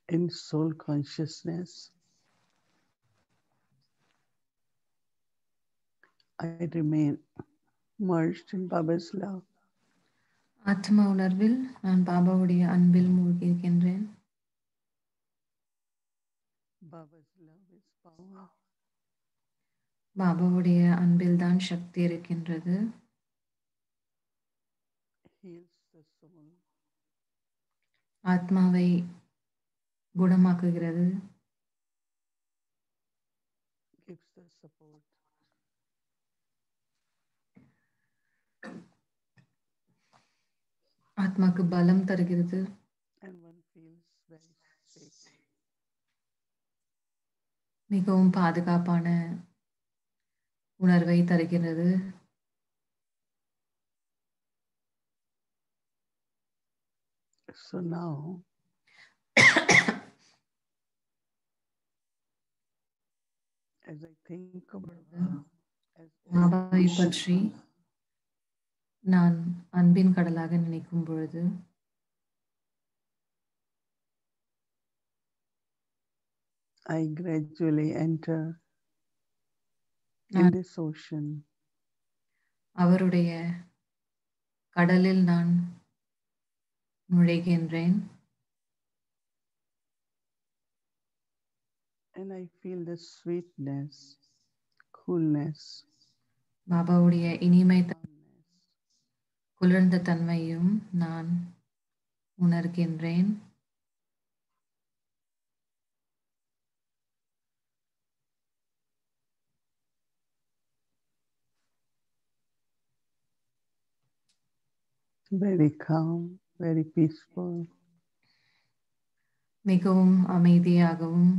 in soul consciousness, I remain merged in Baba's love. ஆத்ம உணர்வில் நான் பாபாவுடைய அன்பில் மூழ்கி இருக்கின்றேன். Baba's love is power. பாபாவுடைய அன்பில் தான் சக்தி இருக்கின்றது. Heals the soul. ஆத்மாவை குணமாக்குகிறது. Gives the support. ஆத்மாக்கு பலம் தருகிறது. And one feels very safe. மிகவும் பாதுகாப்பான உணர்வை தருகிறது. So now, as I think of Baba as பாபாவை ocean, பற்றி நான் அன்பின் கடலாக நினைக்கும் பொழுது I gradually enter in நான் this ocean. அவருடைய கடலில் நான் நுழைகின்றேன். And I feel the sweetness, coolness, பாபாவுடைய இனிமை calmness. குளிர்ந்த தன்மையும் நான் உணர்கின்றேன். Very calm, very peaceful. மிகவும் அமைதியாகவும்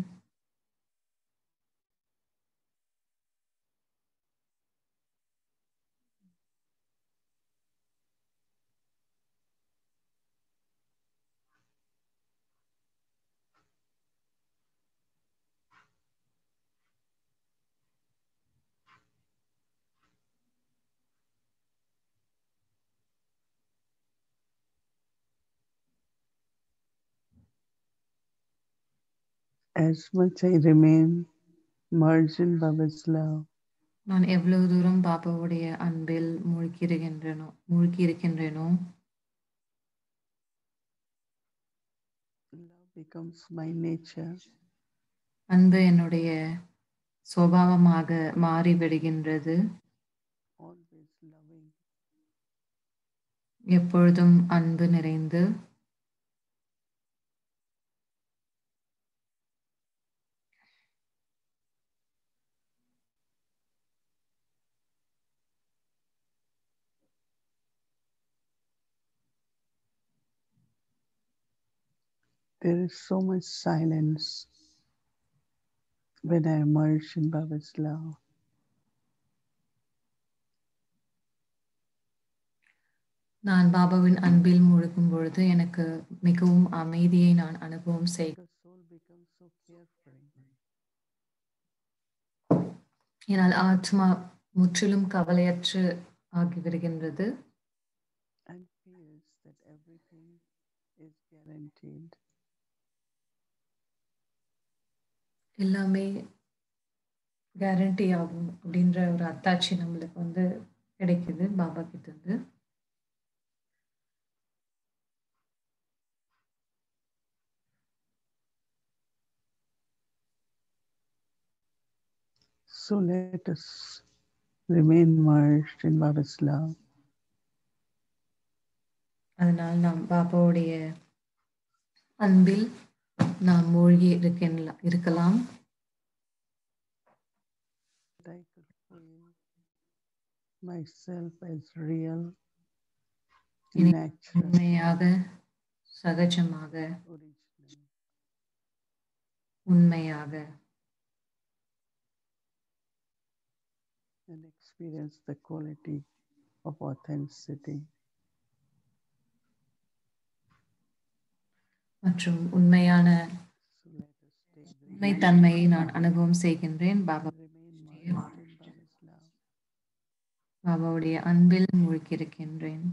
As much I remain merged in Baba's love, நான் எவ்வளவு தூரம் பாபாவுடைய அன்பில் மூழ்கி இருக்கின்றேனோ love becomes my nature. அன்பு என்னுடைய சுபாவமாக மாறிவிடுகின்றது. Always loving. எப்பொழுதும் அன்பு நிறைந்து There is so much silence when I emerge in Baba's love. நான் பாபாவின் அன்பில் மூழ்கும் பொழுது எனக்கு மிகவும் அமைதியை நான் அனுபவம் The soul becomes so carefree. என்னால் ஆத்மா முற்றிலும் கவலையற்று ஆகிவிடுகின்றது. And feels that everything is guaranteed. எல்லாமே கேரண்டி ஆகும் அப்படின்ற ஒரு அத்தாட்சி நம்மளுக்கு கிடைக்குது பாபா கிட்ட இருந்து. So let us remain merged in Baba's love. அதனால் நாம் பாபாவுடைய அன்பில் நாம் மூழ்கி இருக்கலாம். I could feel myself as real, natural, உண்மையாக, சகஜமாக, original. உண்மையாக And experience the quality of authenticity. மற்றும் உண்மையான So let us stay there. உண்மைத்தன்மையை நான் அனுபவம் செய்கின்றேன். Remain merged in Baba's love. பாபாவுடைய அன்பில் மூழ்கி இருக்கின்றேன்.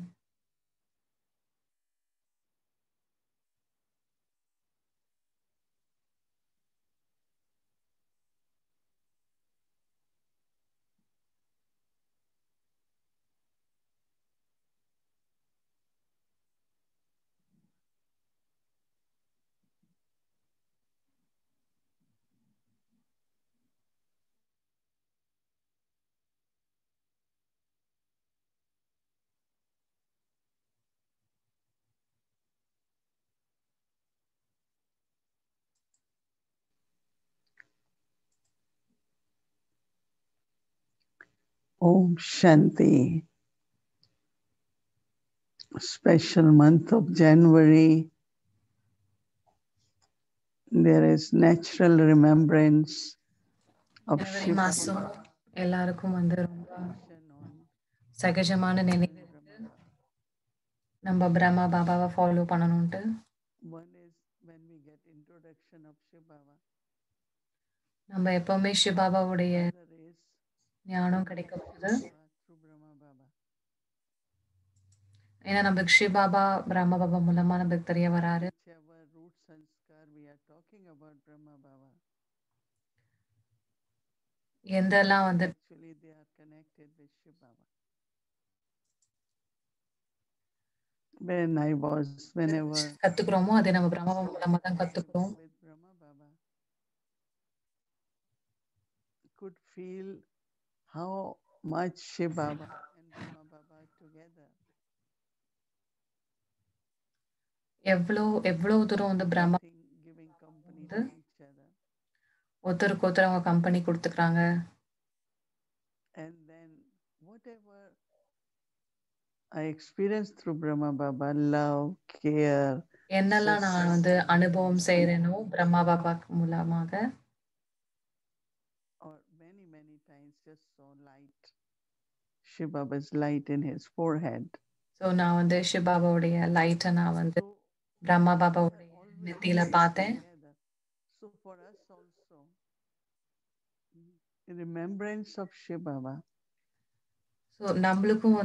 Om Shanti. Special month of January. There is natural remembrance of January Shiva மாசம் எல்லாருக்கும் வந்து ரொம்ப on சகஜமான நினைவு இருக்கு. Brahma Baba. நம்ம பிரம்மா பாபாவை follow பண்ணணும்ட்டு. One is when we get introduction of Shiva Baba. நம்ம எப்பவுமே சிவபாபாவுடைய Other is ஞானம் கிடைக்க Shiva போகுது. Baba through Brahma Baba. ஏன்னா நம்மளுக்கு சிவபாபா பிரம்ம பாபா மூலமா நம்மளுக்கு தெரிய வராரு. Whichever root sanskar we are talking about Brahma Baba. எந்தெல்லாம் வந்து Actually they are connected with Shiva Baba. When I was, whenever கத்துக்கிறோமோ அதை நம்ம பிரம்ம பாபா மூலமா தான் கத்துக்கிறோம். with Brahma Baba, could feel how much Shiva Baba and Brahma Baba together. எவ்வளவு தூரம் வந்து பிரம்ம Giving company வந்து to each other. ஒருத்தருக்கு ஒருத்தர் அவங்க கம்பெனி கொடுத்துக்கிறாங்க. And then whatever I experienced through Brahma Baba, love, care, என்னெல்லாம் நான் வந்து அனுபவம் செய்யறேனோ பிரம்மா பாபா மூலமாக, or many times just saw light, Shiva Baba's light in his forehead. So நான் வந்து சிவபாபாவுடைய லைட்டை நான் வந்து பிரம்மா பாபாவுடைய நெத்தியில பார்த்தேன். So for us also, in remembrance of Shiva Baba. So நம்மளுக்கும்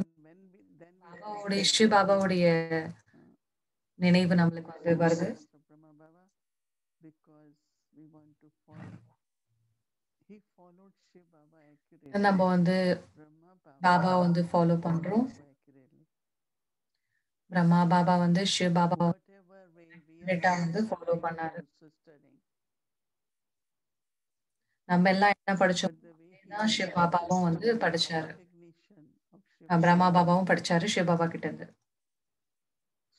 பாபாவுடைய சிவபாபாவுடைய நினைவு நம்மளுக்கு வந்து வருது. Because we want to follow. He followed Shiva Baba accurately. நம்ம வந்து பாபா வந்து ஃபாலோ பண்றோம். பிரம்மா பாபா வந்து சிவ பாபா வந்து ஃபாலோ பண்ணாரு. நம்ம எல்லாம் என்ன படிச்சோம்? சிவ பாபாவும் வந்து படிச்சாரு. பிரம்மா பாபாவும் படிச்சாரு சிவ பாபா கிட்ட இருந்து.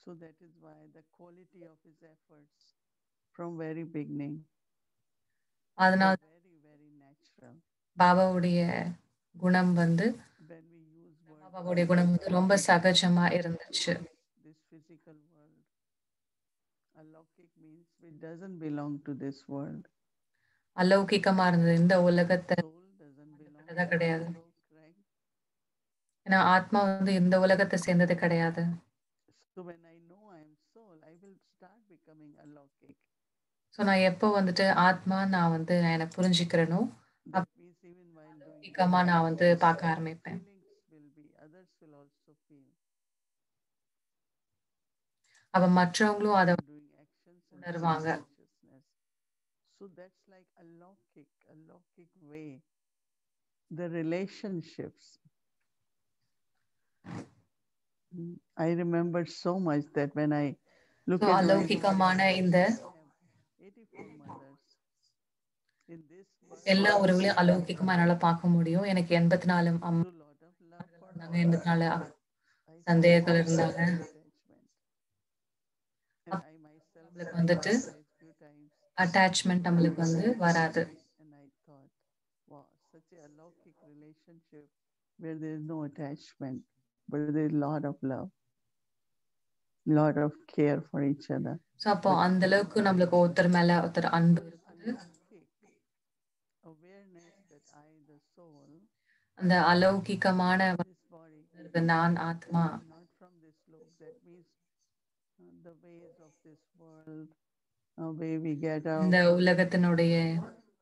So that is why the quality of his efforts from very beginning, அதனால very natural. பாபாவுடைய குணம் வந்து பாபாவுடைய குணம் வந்து ரொம்ப சகஜமா இருந்துச்சு. This physical world, alaukic means it doesn't belong to this world. அலௌகிகமா இருந்தது இந்த உலகத்தை கிடையாது. ஏன்னா ஆத்மா வந்து இந்த உலகத்தை சேர்ந்தது கிடையாது. So when I know I am soul, I will start becoming alaukic. So நான் எப்போ வந்துட்டு ஆத்மா நான் வந்து எனக்கு புரிஞ்சுக்கிறேனோ அலௌகிகமா நான் வந்து பார்க்க ஆரம்பிப்பேன். அப்ப மற்றவங்களும் அதை உணர்வாங்க. So that's like alaukic way. The relationships. I remember so much that when I look at அலௌகிகமான இந்த 84 mothers in this எல்லா உறவுகளையும் அலௌகிகமா என்னால பார்க்க முடியும். எனக்கு 84 அம்மா இருந்தாங்க, 84 சந்தேகங்கள் இருந்தாங்க. நம்மளுக்கு வந்துட்டு அட்டாச்மெண்ட் நம்மளுக்கு வந்து வராது. Wow, such a alaukic relationship where there is no attachment, but there is a lot of love, lot of care for each other. So அப்போ அந்த அளவுக்கு நம்மளுக்கு ஒருத்தர் மேல ஒருத்தர் அன்பு இருக்குது. Awareness that I, the soul, அந்த அலௌகிகமான நான் ஆத்மா, not from this look. That means the ways of this world, way we get out. இந்த உலகத்தினுடைய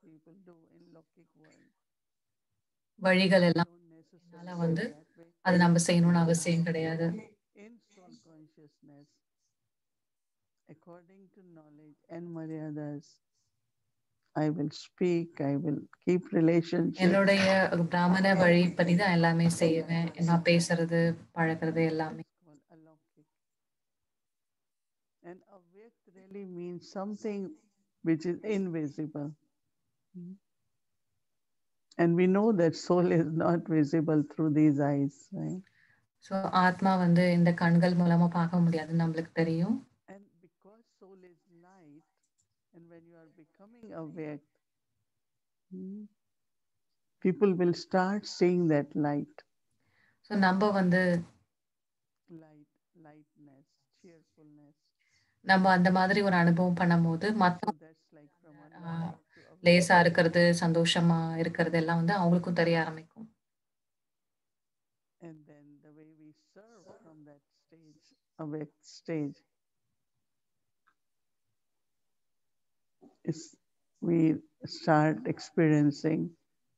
People do in laukic world. வழிகள் எல்லாம் வந்து அது நம்ம செய்யணும்னு அவசியம் கிடையாது. In soul consciousness, according to knowledge and maryadas, I will speak, I will keep relationship. என்னுடைய பிராமண வழிப்படி தான் எல்லாமே செய்வேன். நான் பேசுறது பழகிறது எல்லாமே. And Avyakti really means something which is invisible. And we know that soul is not visible through these eyes, right? So ஆத்மா வந்து இந்த கண்கள் மூலமா பார்க்க முடியாதுன்னு நம்மளுக்கு தெரியும். And because soul is light, and when you are becoming Avyakti, people will start seeing that light. So நம்ம வந்து Light, lightness, cheerfulness. நம்ம அந்த மாதிரி ஒரு அனுபவம் பண்ணும்போது So மத்தவங்க that's like from Alokik to லேசா Avyakti. இருக்கிறது, சந்தோஷமா இருக்கிறது எல்லாம் வந்து அவங்களுக்கும் தெரிய ஆரம்பிக்கும். And then the way we serve from that stage, Avyakt stage, is we start experiencing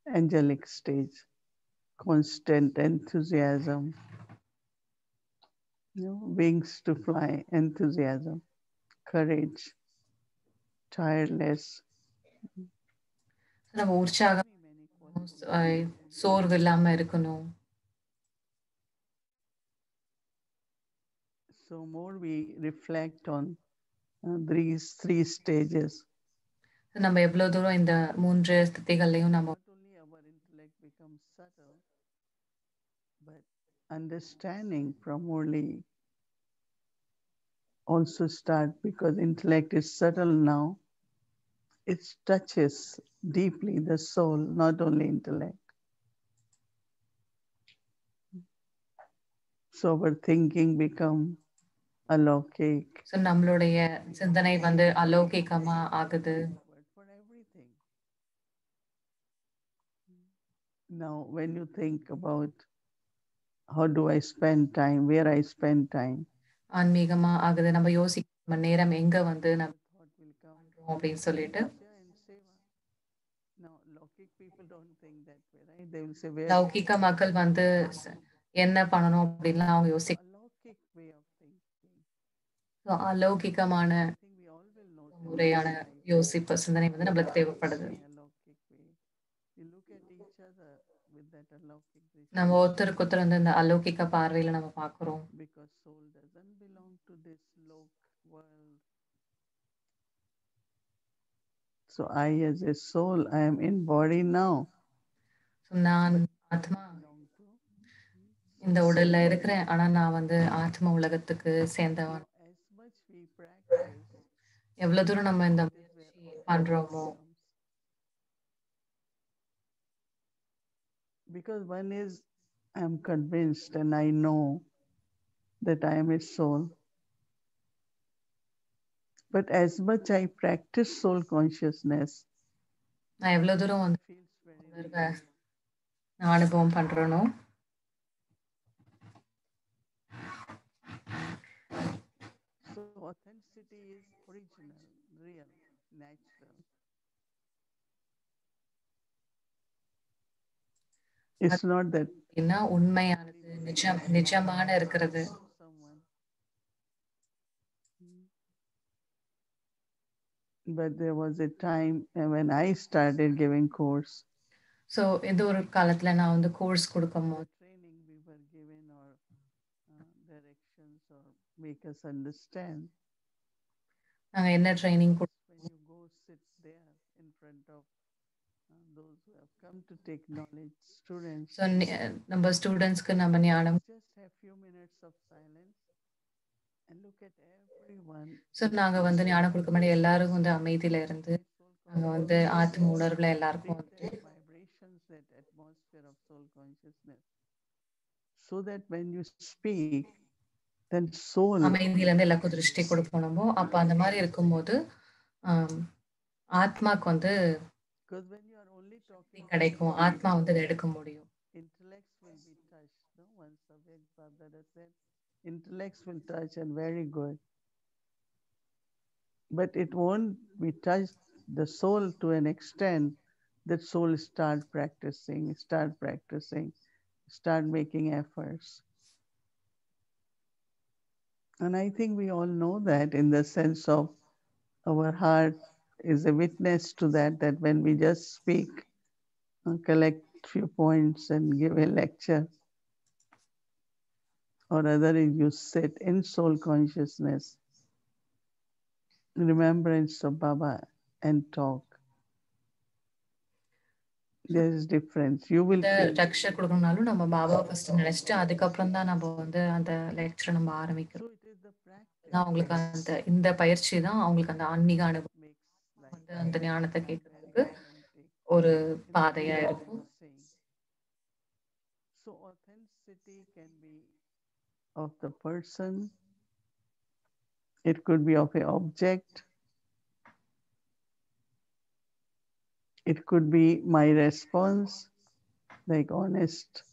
angelic stage, constant enthusiasm, wings to fly, enthusiasm, courage, tireless. நம்ம உற்சாகம், Many qualities. சோர்வு இல்லாம இருக்கணும். So more we reflect on these three stages. நம்ம எவ்வளவு தூரம் இந்த 3 ஸ்திதிகள்லயும் நம்ம Not only our intellect becomes subtle, but understanding primarily also start because intellect is subtle now. It touches deeply the soul, not only intellect. So our thinking become alokik. So நம்மளுடைய சிந்தனை வந்து அலௌகிகமா ஆகுது. For everything. Now, when you think about how do I spend time, where I spend time, ஆன்மீகமா ஆகுது. நம்ம யோசிக்க நேரம் எங்க வந்து நம்ம thought will come பண்றோம் அப்படின்னு சொல்லிட்டு. Puja and seva. Now, Lokik people don't think that way, right? They will say, where லௌகிக மக்கள் வந்து என்ன பண்ணணும் அப்படின்லாம் அவங்க யோசிக்க. Alokik way of thinking. அலௌகிகமான I think we all will notice முறையான யோசிப்பு சிந்தனை வந்து நம்மளுக்கு தேவைப்படுது. Alokik way. We look at each other with that alokik vision. நம்ம ஒருத்தருக்கு ஒருத்தர் வந்து இந்த அலௌகிக பார்வையில நம்ம பார்க்கிறோம். Because soul doesn't belong to this lok world. So I as a soul, I am in body now. நான் ஆத்மா இந்த உடல்ல இருக்கிறேன். ஆனா நான் வந்து ஆத்ம உலகத்துக்கு சேர்ந்தவன். As much we practice, எவ்வளவு தூரம் நம்ம இந்த முயற்சி பண்றோமோ, because one is I am convinced and I know that I am a soul. But as much I practice soul consciousness, நான் எவ்வளவு தூரம் வந்து feels very உணர்வை real. நான் அனுபவம் பண்றேனோ, So authenticity is original, real, natural. It's not that அப்படின்னா உண்மையானது, நிஜமான இருக்கிறது. someone. But there was a time when I started giving course. So இந்த ஒரு காலத்துல நான் வந்து கோர்ஸ் கொடுக்கும்போது Training we were given or directions or make us understand. நாங்க என்ன training When you go sit there in front of those who have come to take knowledge, students, so நம்ம ஸ்டூடெண்ட்ஸ்க்கு நம்ம ஞானம் just have few minutes of silence and look at everyone. So நாங்க வந்து ஞானம் கொடுக்க மாட்டோம். எல்லாரும் வந்து அமைதியில இருந்து நாங்க வந்து ஆத்ம உணர்வுல எல்லாருக்கும் வந்து Vibrations, that atmosphere of soul consciousness, so that when you speak, then soul அமைதியில இருந்து எல்லாருக்கும் திருஷ்டி கொடுப்போம் நம்ம. அப்ப அந்த மாதிரி இருக்கும்போது ஆத்மாக்கு வந்து because when you are only talking கிடைக்கும். ஆத்மா வந்து அதை எடுக்க முடியும். intellects will be touched. No, once Avyakt Baba said, intellects will touch and very good, but it won't be touched the soul to an extent that soul start making efforts. And I think we all know that in the sense of our heart is a witness to that, that when we just speak, collect few points and give a lecture, or rather you sit in soul consciousness, remembrance of Baba and talk. There is difference. You will lecture கொடுக்கணும்னாலும் நம்ம பாபாவை first நினைச்சிட்டு அதுக்கப்புறம் தான் நம்ம வந்து அந்த லெக்சரை நம்ம ஆரம்பிக்கிறோம். So it is the practice. அவங்களுக்கு அந்த இந்த பயிற்சி தான் அவங்களுக்கு அந்த ஆன்மீக அனுபவம் வந்து அந்த ஞானத்தை கேட்கறதுக்கு ஒரு பாதையா இருக்கும். So authenticity can be of the person, it could be of an object, it could be my response, like honest.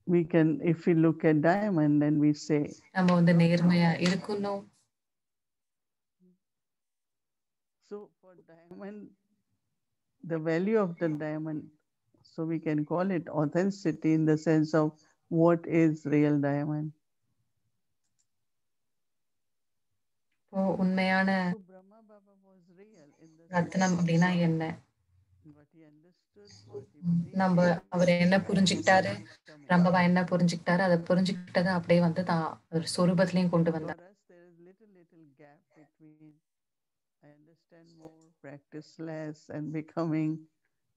We can, if we look at diamond, then we say, நம்ம வந்து நேர்மையா இருக்கணும். so for diamond, the value of the diamond, so we can call it authenticity in the sense of what is real diamond. இப்போ உண்மையான So Brahma Baba was real in the sense ரத்னம் அப்படின்னா என்ன? what he understood, what he believed நம்ம in, அவர் என்ன that is புரிஞ்சுக்கிட்டாரு, where he's coming. பிரம்மவா என்ன புரிஞ்சுக்கிட்டாரு, அதை புரிஞ்சுக்கிட்டதை அப்படியே வந்து தான் ஒரு சொரூபத்திலையும் கொண்டு For வந்தார். us, there is little gap between I understand more, practice less, and becoming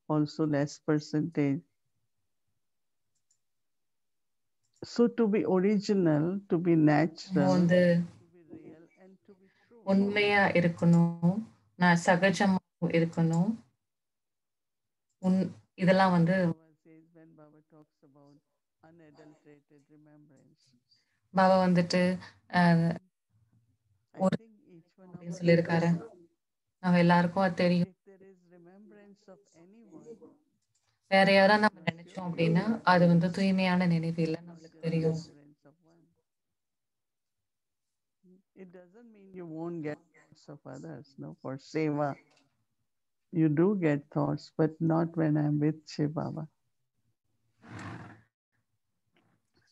also less percentage. So to be original, to be நம்ம natural, வந்து to be real, and to be true. உண்மையா இருக்கணும், நான் சகஜமா இருக்கணும். உன் இதெல்லாம் வந்து Baba says when Baba talks about unadulterated remembrance. Baba வந்துட்டு I ஒரு think each one of அப்படின்னு us சொல்லியிருக்காரு. knows நம்ம எல்லாருக்கும் அது தெரியும். if there is remembrance of anyone, வேற யாரா it's நம்ம not pure நினைச்சோம் அப்படின்னா remembrance, அது வந்து தூய்மையான நினைவு it's இல்லைன்னு not நம்மளுக்கு just தெரியும். remembrance of one. It doesn't mean you won't get thoughts of others. No, for seva, you do get thoughts, but not when I'm with Shiv Baba.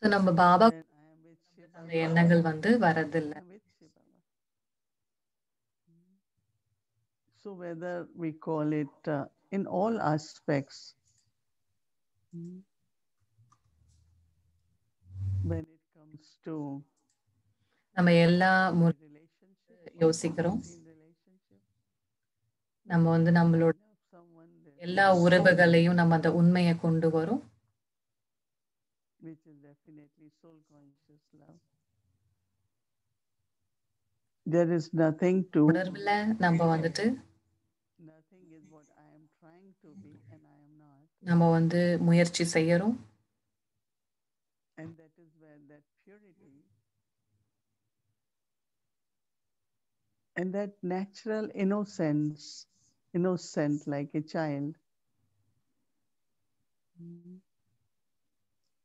So நம்ம Baba When I am with Shiv அந்த Baba, எண்ணங்கள் வந்து வரதில்லை. I'm with Shiv Baba. So whether we call it in all aspects, when it comes to நம்ம எல்லா my relationship, யோசிக்கிறோம். authenticity in relationship, நம்ம வந்து நம்மளோட you know, someone there, எல்லா உறவுகளையும் நம்ம அந்த உண்மையை கொண்டு வரும். which is definitely soul conscious love. There is nothing to, உணர்வுல நம்ம வந்துட்டு nothing is what I am trying to be and I am not. நம்ம வந்து முயற்சி செய்யறோம். And that is where that purity and that natural innocence, innocent like a child,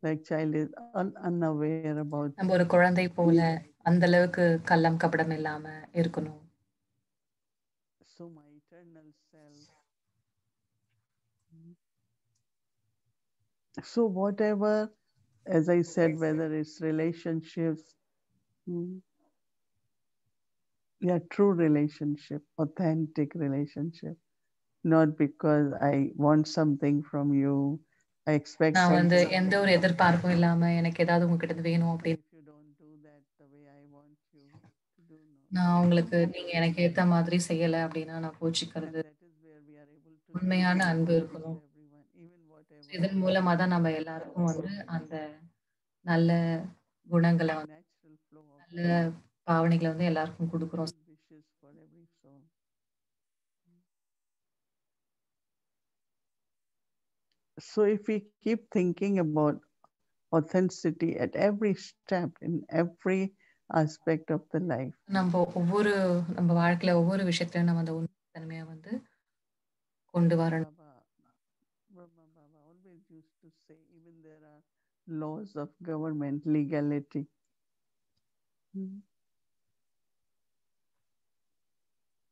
like child is unaware about நம்ம ஒரு குழந்தை போல அந்த அளவுக்கு கள்ளம் கபடம் இல்லாம இருக்கணும். so my eternal self. So whatever, as I said, whether it's relationships, yeah, true relationship, authentic relationship, not because I want something from you, I expect நான் வந்து something எந்த from ஒரு you. எதிர்பார்ப்பும் இல்லாம எனக்கு ஏதாவது உங்ககிட்ட இருந்து வேணும் And அப்படின்னு if you don't do that the way I want you to do, no, நான் then உங்களுக்கு it's நீங்க not எனக்கு true. ஏத்த மாதிரி செய்யல அப்படின்னா நான் And கோச்சிக்கிறது. that is where we are able to give உண்மையான அன்பு everything to இருக்கணும். everyone, even whatever இதன் we மூலமா தான் நம்ம have எல்லாருக்கும் lost. வந்து அந்த நல்ல குணங்களை வந்து Natural flow of நல்ல பாவனைகளை வந்து எல்லாருக்கும் கொடுக்குறோம். good wishes for every soul. So if we keep thinking about authenticity at every step in every aspect of the life, நம்ம வாழ்க்கையில ஒவ்வொரு விஷயத்திலும் நம்ம அந்த உண்மைத்தன்மையை வந்து கொண்டு வரணும். Brahma Baba always used to say, even there are laws of government, legality.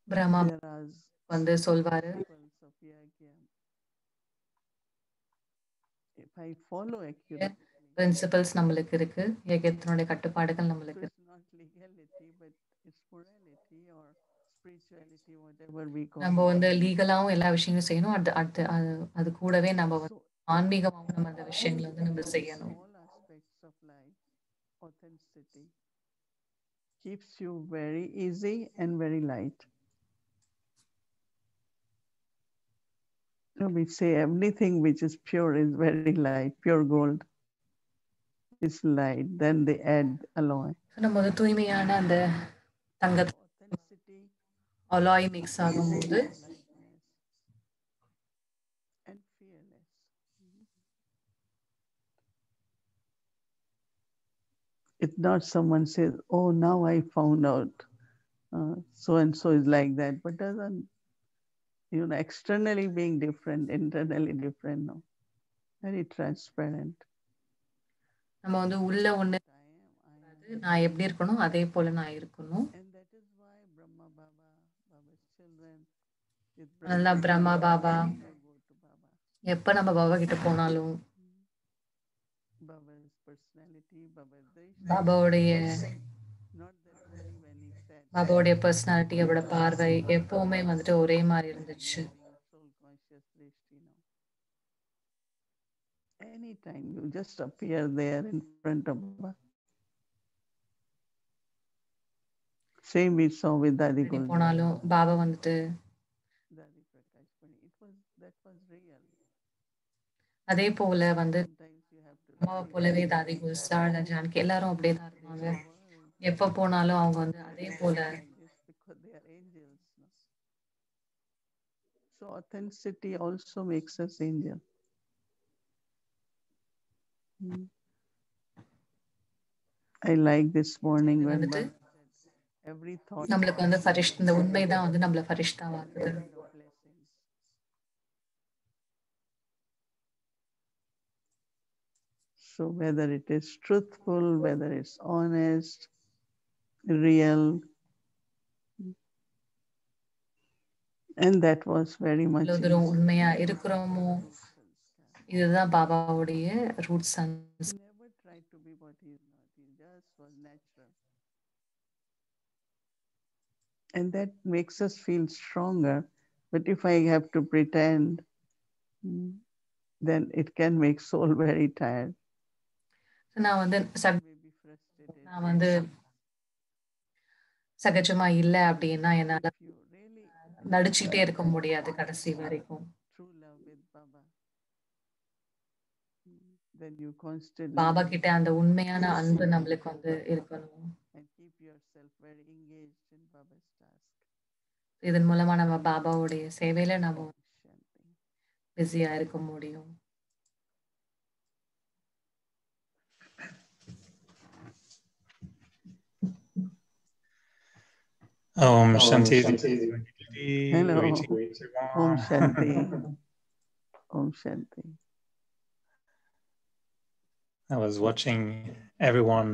Brahma There are வந்து சொல்வாரு, principles of Yagya. If I follow accurately, principles நம்மளுக்கு இருக்கு, யஜ்யத்தினுடைய கட்டுப்பாடுகள் so நம்மளுக்கு it's இருக்கு. not legality, but it's morality or spirituality, whatever we call நம்ம it. வந்து லீகலாவும் எல்லா விஷயங்களும் செய்யணும். அது அது அது அது கூடவே நம்ம வந்து So ஆன்மீகமாவும் நம்ம அந்த விஷயங்களை வந்து நம்ம செய்யணும். all aspects of life, authenticity keeps you very easy and very light. We say everything which is pure is very light, pure gold is light. Then they add alloy. நம்ம வந்து தூய்மையான அந்த தங்க Authenticity அலாய் மிக்ஸ் ஆகும்போது lightness. It's not someone says, oh, now I found out so and so is like that, but doesn't, externally being different, internally different, no. Very transparent. நம்ம வந்து உள்ள ஒண்ணு நான் எப்படி இருக்கணும் அதே போல நான் இருக்கணும். And that is why Brahma Baba, Baba's children, நல்லா Brahma Baba you go to Baba. எப்ப நம்ம பாபா கிட்ட போனாலும் Baba's personality, Baba's பாபாவுடைய not that only when he said பாபாவுடைய பர்சனாலிட்டி, அவரோட பார்வை எப்பவுமே வந்துட்டு ஒரே மாதிரி இருந்துச்சு. soul conscious drishti, anytime you just appear there in front of Baba. Same we saw with Dadi Gul. போனாலும் பாபா வந்துட்டு Dadi Prakash Pani. That was real. அதே போல வந்து Sometimes you have to அம்மாவை போலவே தாதி குல்சால் ஜானகி எல்லாரும் அப்படியே தான் இருப்பாங்க. எப்ப போனாலும் அவங்க வந்து அதே போல like this because they are angels. No? So authenticity also makes us angel. I like this morning when வந்துட்டு every thought நம்மளுக்கு வந்து ஃபரிஷ்ட் இந்த உண்மைதான் வந்து நம்மள ஃபரிஷ்டா ஆக்குது. So whether it is truthful, whether it's honest, real, and that was very much எவ்வளவு தூரம் உண்மையா இருக்கிறோமோ இதுதான் பாபாவுடைய roots. never tried to be what he is not. He just was natural. And that makes us feel stronger. But if I have to pretend, then it can make soul very tired. நான் வந்து நான் வந்து சகஜமா இல்ல அப்படின்னா என்னால நடிச்சுட்டே இருக்க முடியாது கடைசி வரைக்கும். Then you constantly பாபா கிட்ட அந்த உண்மையான அன்பு நம்மளுக்கு வந்து இருக்கணும். and keep yourself very engaged in Baba's task. இதன் மூலமா நம்ம பாபாவுடைய சேவையில நம்ம பிஸியா இருக்க முடியும். Om Shanti. Hello. Om Shanti. Om Shanti. I was watching everyone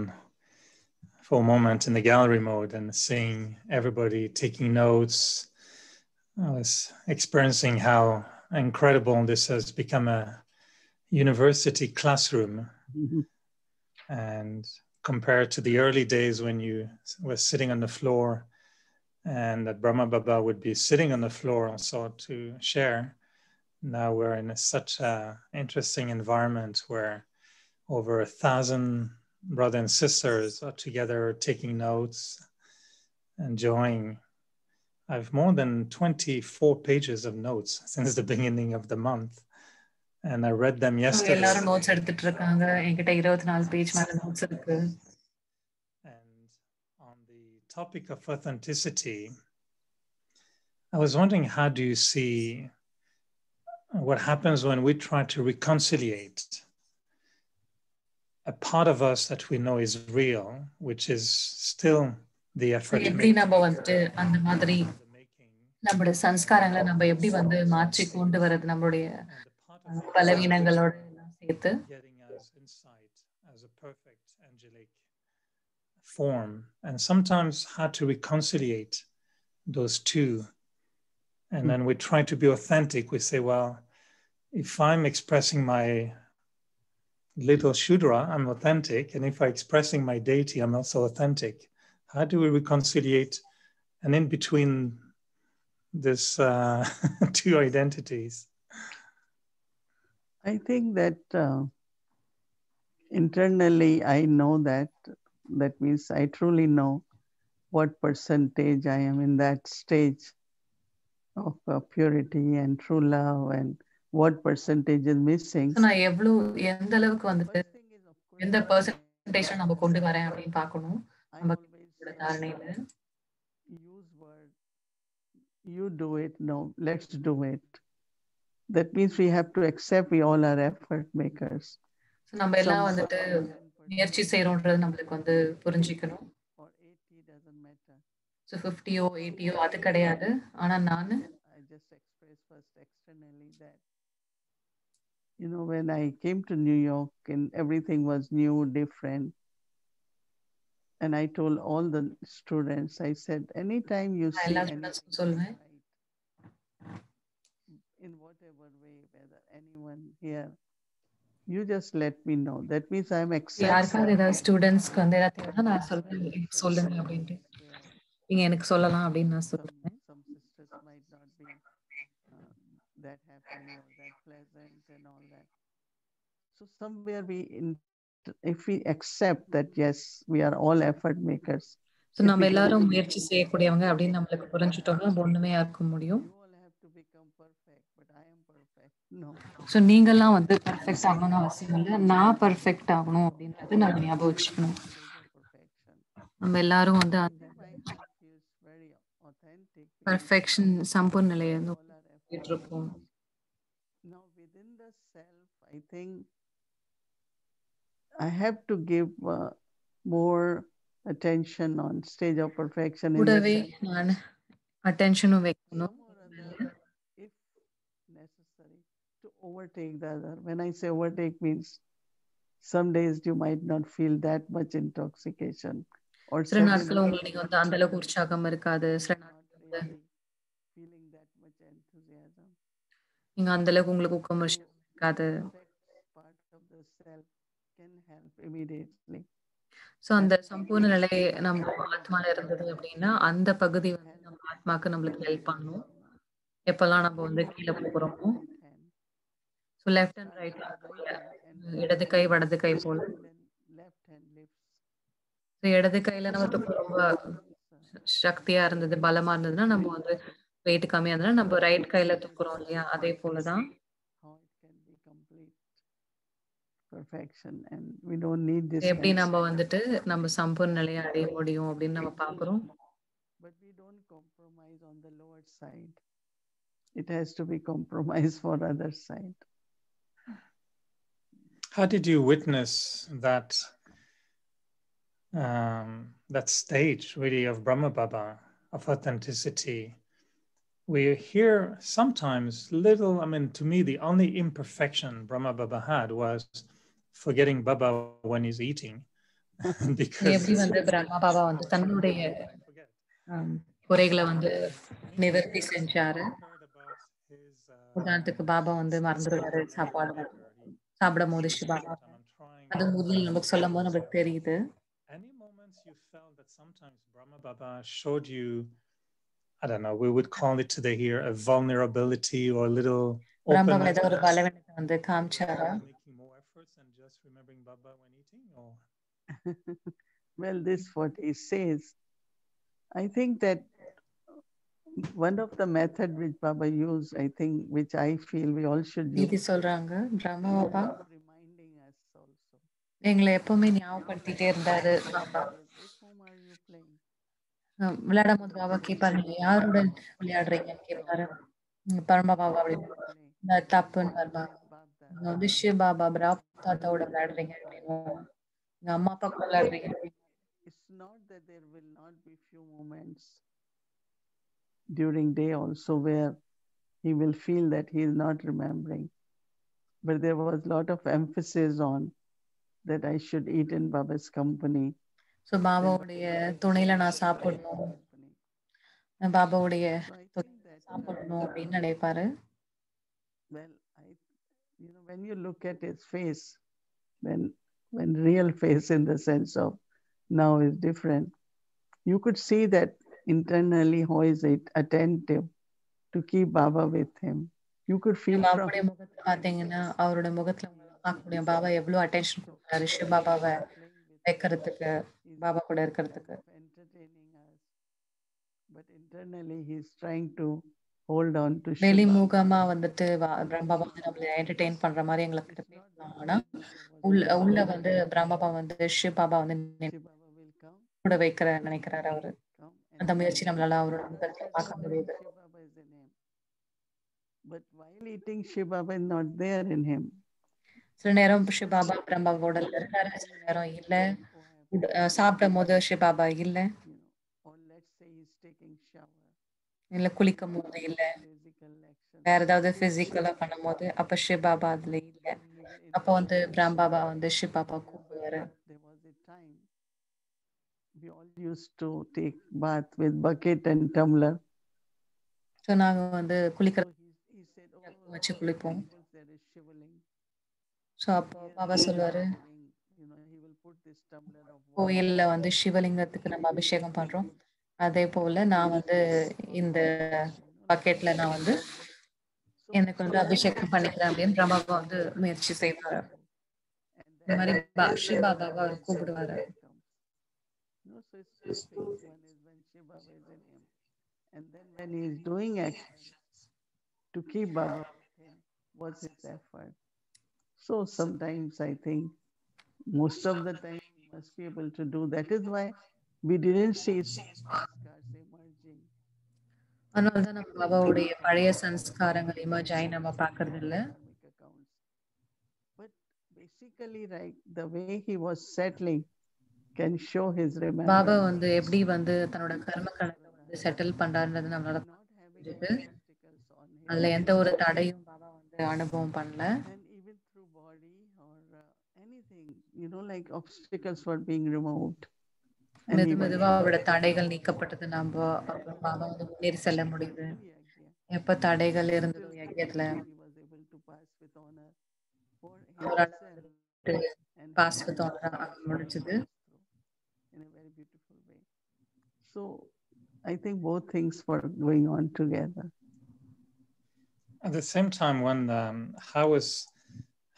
for a moment in the gallery mode and seeing everybody taking notes. I was experiencing how incredible this has become a university classroom. And compared to the early days when you were sitting on the floor and that Brahma Baba would be sitting on the floor also to share, now we're in such an interesting environment where over 1,000 brothers and sisters are together taking notes, enjoying. I have more than 24 pages of notes since the beginning of the month. And I read them yesterday. எல்லாரும் notes எடுத்துட்டு இருக்காங்க. என்கிட்ட 24 page மேல notes இருக்கு. And on the topic of authenticity, I was wondering, how do you see what happens when we try to reconciliate a part of us that we know is real, which is still the effort to எப்படி நம்ம வந்துட்டு அந்த மாதிரி நம்மளுடைய சம்ஸ்காரங்களை நம்ம எப்படி வந்து மாற்றி கொண்டு வரது நம்மளுடைய பலவீனங்களோட சேர்த்து getting us insight as a perfect angelic form, and sometimes how to reconciliate those two. And then we try to be authentic. We say, well, if I'm expressing my little Shudra, I'm authentic. And if I'm expressing my deity, I'm also authentic. How do we reconciliate? And in between this two identities? I think that internally I know that. That means I truly know what percentage I am in that stage of purity and true love, and what percentage is missing. நான் எவ்வளவு எந்த அளவுக்கு வந்துட்டு எந்த பெர்சன்டேஜ்ல நம்ம கொண்டு வரேன் அப்படின்னு பார்க்கணும். நம்ம தாரணையில use word, you do it, no, let's do it. That means we have to accept we all are effort makers. நம்ம எல்லாம் வந்துட்டு முயற்சி செய்றோம்ன்றது நம்மளுக்கு வந்து புரிஞ்சுக்கணும். or 80 doesn't matter. ஸோ 50யோ 80யோ அது கிடையாது. ஆனா நானு I just express first externally that, when I came to New York and everything was new, different, and I told all the students, I said, anytime you நான் see எல்லா anything ஸ்டூடண்ட்ஸ்க்கும் சொல்லுவேன். right, in whatever way, whether anyone here, you just let me know. That means I'm accepting. யாருக்காவது ஏதாவது ஸ்டூடண்ட்ஸ்க்கு வந்து ஏதாவது தேவைன்னா நான் சொல்றேன், எனக்கு சொல்லுங்க அப்படின்ட்டு. நீங்க எனக்கு சொல்லலாம் அப்படின்னு நான் சொல்றேன். Some sisters might not be that happy or that pleasant and all that. So somewhere if we accept that, yes, we are all effort makers. So நம்ம எல்லாரும் முயற்சி செய்யக்கூடியவங்க அப்படின்னு நம்மளுக்கு புரிஞ்சுட்டோம்னா நம்ம ஒண்ணுமே இருக்க முடியும். You all have to become perfect, but I am perfect. No. So நீங்கெல்லாம் வந்து பர்ஃபெக்ட் ஆகணும்னு அவசியம் இல்லை. நான் பர்ஃபெக்ட் ஆகணும் அப்படின்றது நம்ம ஞாபகம் வச்சுக்கணும். நம்ம எல்லாரும் வந்து அந்த பர்ஃபெக்ஷன் சம்பூர்ண நிலையை நோக்கிட்டு இருப்போம். Now within the self, I think I have to give more attention on stage of perfection. கூடவே நான் அட்டென்ஷனும் வைக்கணும். If necessary, to overtake the other. When I say overtake means some days you might not feel that much intoxication. Or சில நாட்கள் உங்களுக்கு நீங்க வந்து அந்த அளவுக்கு உற்சாகம் இருக்காது. சில நாட்கள் feeling that much enthusiasm. நீங்க அந்த அளவுக்கு உங்களுக்கு ஊக்கம் இருக்காது. Part of the self can help immediately. So அந்த சம்பூர்ண நிலை நம்ம ஆத்மால இருந்தது அப்படின்னா அந்த பகுதி வந்து நம்ம ஆத்மாக்கு நம்மளுக்கு ஹெல்ப் பண்ணும். எப்பெல்லாம் நம்ம வந்து கீழே போகிறோமோ. ஸோ லெஃப்ட் அண்ட் ரைட் இடது கை வலது கை போல. இடது கையில நமக்கு ரொம்ப சக்தியா இருந்தது, பலமா இருந்ததுன்னா நம்ம வந்து வெயிட் கம்மியா இருந்ததுன்னா நம்ம ரைட் கையில தூக்குறோம் இல்லையா, அதே போலதான் எப்படி நம்ம வந்துட்டு நம்ம சம்பூர்ண நிலையை அடைய முடியும் அப்படின்னு நம்ம பாக்குறோம். But we don't compromise on the lower side. It has to be compromised for other side. How did you witness that that stage really of Brahma Baba, of authenticity? We hear sometimes little, to me, the only imperfection Brahma Baba had was forgetting Baba when he's eating. எப்படி வந்து பிரம்மா பாபா வந்து தன்னுடைய குறைகளை வந்து நிவர்த்தி செஞ்சாரு. உதாரணத்துக்கு பாபா வந்து மறந்துடுவாரு சாப்பாடு சாப்பிடும் போது பாபா அது முதல் நமக்கு சொல்லும் போது நமக்கு தெரியுது. Any moments you felt that sometimes Brahma Baba showed you, I don't know, we would call it today here a vulnerability or a little openness, ஒரு பலவீனத்தை வந்து காமிச்சாரா? making more efforts and just remembering Baba when eating, or well, this what he says. I think that one of the method which Baba used, I think, which I feel we all should use. இது சொல்றாங்க Brahma Baba reminding us also. எங்களை எப்பவுமே ஞாபகப்படுத்திட்டே இருந்தாரு. விளையாடும் போது பாபா கேட்பாரு, யாருடன் விளையாடுறீங்கன்னு கேட்பாரு. பரம பாபா அப்படின்னு தப்புன்னு வருவா. நீங்க வந்து சிவ பாபா தாத்தாவோட விளையாடுறீங்க அப்படின்னு, எங்க அம்மா அப்பா கூட விளையாடுறீங்க. It's not that there will not be few moments during day also where he will feel that he is not remembering, but there was a lot of emphasis on that I should eat in Baba's company. So பாபாவுடைய துணையில நான் சாப்பிடணும், பாபாவுடைய சாப்பிடணும் அப்படின்னு நினைப்பாரு. Well, when you look at his face, when real face in the sense of now is different, you could see that internally how is it attentive to keep Baba with him. You could feel பாபாவுடைய முகத்தை பாத்தீங்கன்னா அவரோட முகத்துல பார்க்கக்கூடிய பாபா எவ்வளவு attention கொடுத்தாரு சிவ பாபாவை வைக்கிறதுக்கு, பாபா கூட இருக்கிறதுக்கு. But internally he is trying to hold on to வெளிமுகமா வந்துட்டு பாபா வந்து நம்மள என்டர்டெயின் பண்ற மாதிரி எங்களுக்கு பேசலாம். ஆனா உள்ள வந்து பிரம்மா வந்து சிவ பாபா வந்து கூட வைக்கிற நினைக்கிறாரு அவரு. அந்த முயற்சி நம்மளால அவரோட முகத்துல பார்க்க முடியுது. But while eating, Shiva Baba is not there in him. சில நேரம் சிவபாபா பிரம்மாவோட இருக்காரு, சில நேரம் இல்ல. சாப்பிடும் போது சிவபாபா இல்ல. இல்ல குளிக்கும் போது இல்ல. வேற ஏதாவது பிசிக்கலா பண்ணும்போது அப்ப சிவபாபா அதுல இல்ல. அப்ப வந்து பிரம்மாபா வந்து Shiv Baba கூப்பிடுவாரு. We all used to take bath with bucket and tumbler. So நாங்க வந்து வச்சு குளிப்போம். ஸோ அப்போ பாபா சொல்லுவாரு, கோயில்ல வந்து சிவலிங்கத்துக்கு நம்ம அபிஷேகம் பண்றோம். அதே போல நான் வந்து இந்த பக்கெட்ல நான் வந்து எனக்கு வந்து அபிஷேகம் பண்ணிக்கிறேன் அப்படின்னு பிரம்மாபா வந்து முயற்சி செய்வாரு. இந்த மாதிரி சிவபாபாவை அவர் கூப்பிடுவாரு. So it's two things. One is when Shiva Baba is in him, and then when he is doing actions to keep Baba with him, what's his effort? So sometimes I think most of the time we must be able to do. That is why we didn't see sanskars emerging. அதனால தான் நம்ம பாபாவுடைய பழைய சன்ஸ்காரங்கள் emerge ஆகி நம்ம பார்க்கறது இல்ல. But basically, right, the way he was settling can show his remembrance. Baba வந்து எப்படி வந்து தன்னோட கர்ம கணக்கை வந்து செட்டில் பண்றாருன்றது நம்மளால புரிஞ்சுது. அதுல எந்த ஒரு தடையும் பாபா வந்து அனுபவம் பண்ணல. And even through body or anything, like obstacles were being removed. மெதுவா அவரோட தடைகள் நீக்கப்பட்டது. நம்ம பாபா வந்து முன்னேறி செல்ல முடியுது. எப்ப தடைகள் இருந்ததோ யஜ்யத்துல பாஸ் வித் ஆனர் ஆக முடிஞ்சது. In a very beautiful way. So I think both things were going on together. At the same time,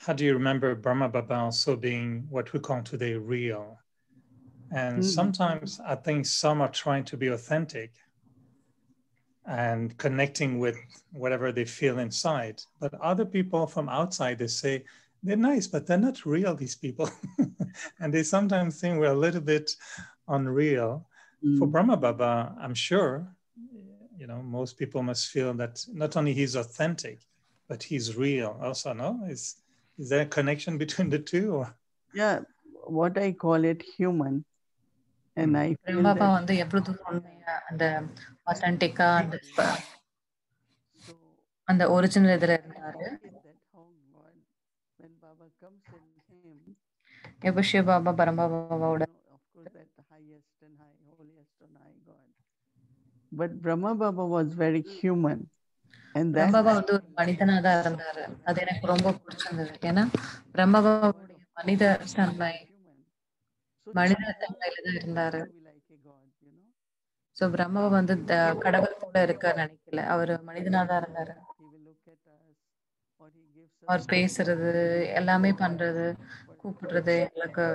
how do you remember Brahma Baba also being what we call today real? And sometimes I think some are trying to be authentic and connecting with whatever they feel inside. But other people from outside, they say, they're nice, but they're not real, these people. And they sometimes think we're a little bit unreal. For Brahma Baba, I'm sure, most people must feel that not only he's authentic, but he's real also, no? Is there a connection between the two? Or? Yeah, what I call it human. And I feel Baba வந்து எவ்வளவு உண்மையா அந்த ஆத்தென்டிக்கா அந்த original இதுல இருந்தாரு. எப்ப Shiv Baba பரமபாபாவோட But Brahma Baba was very human. And பிரம்மாபா வந்து ஒரு மனிதனா தான் இருந்தாரு. அது எனக்கு ரொம்ப பிடிச்சிருந்தது. ஏன்னா பிரம்மாபாவுடைய மனித தன்மையில தான் இருந்தாரு. சோ பிரம்மாபா வந்து கடவுள் போல இருக்க நினைக்கல. அவர் மனிதனா தான் இருந்தாரு. அவர் பேசுறது எல்லாமே பண்றது, கூப்பிடுறது, எங்களுக்கு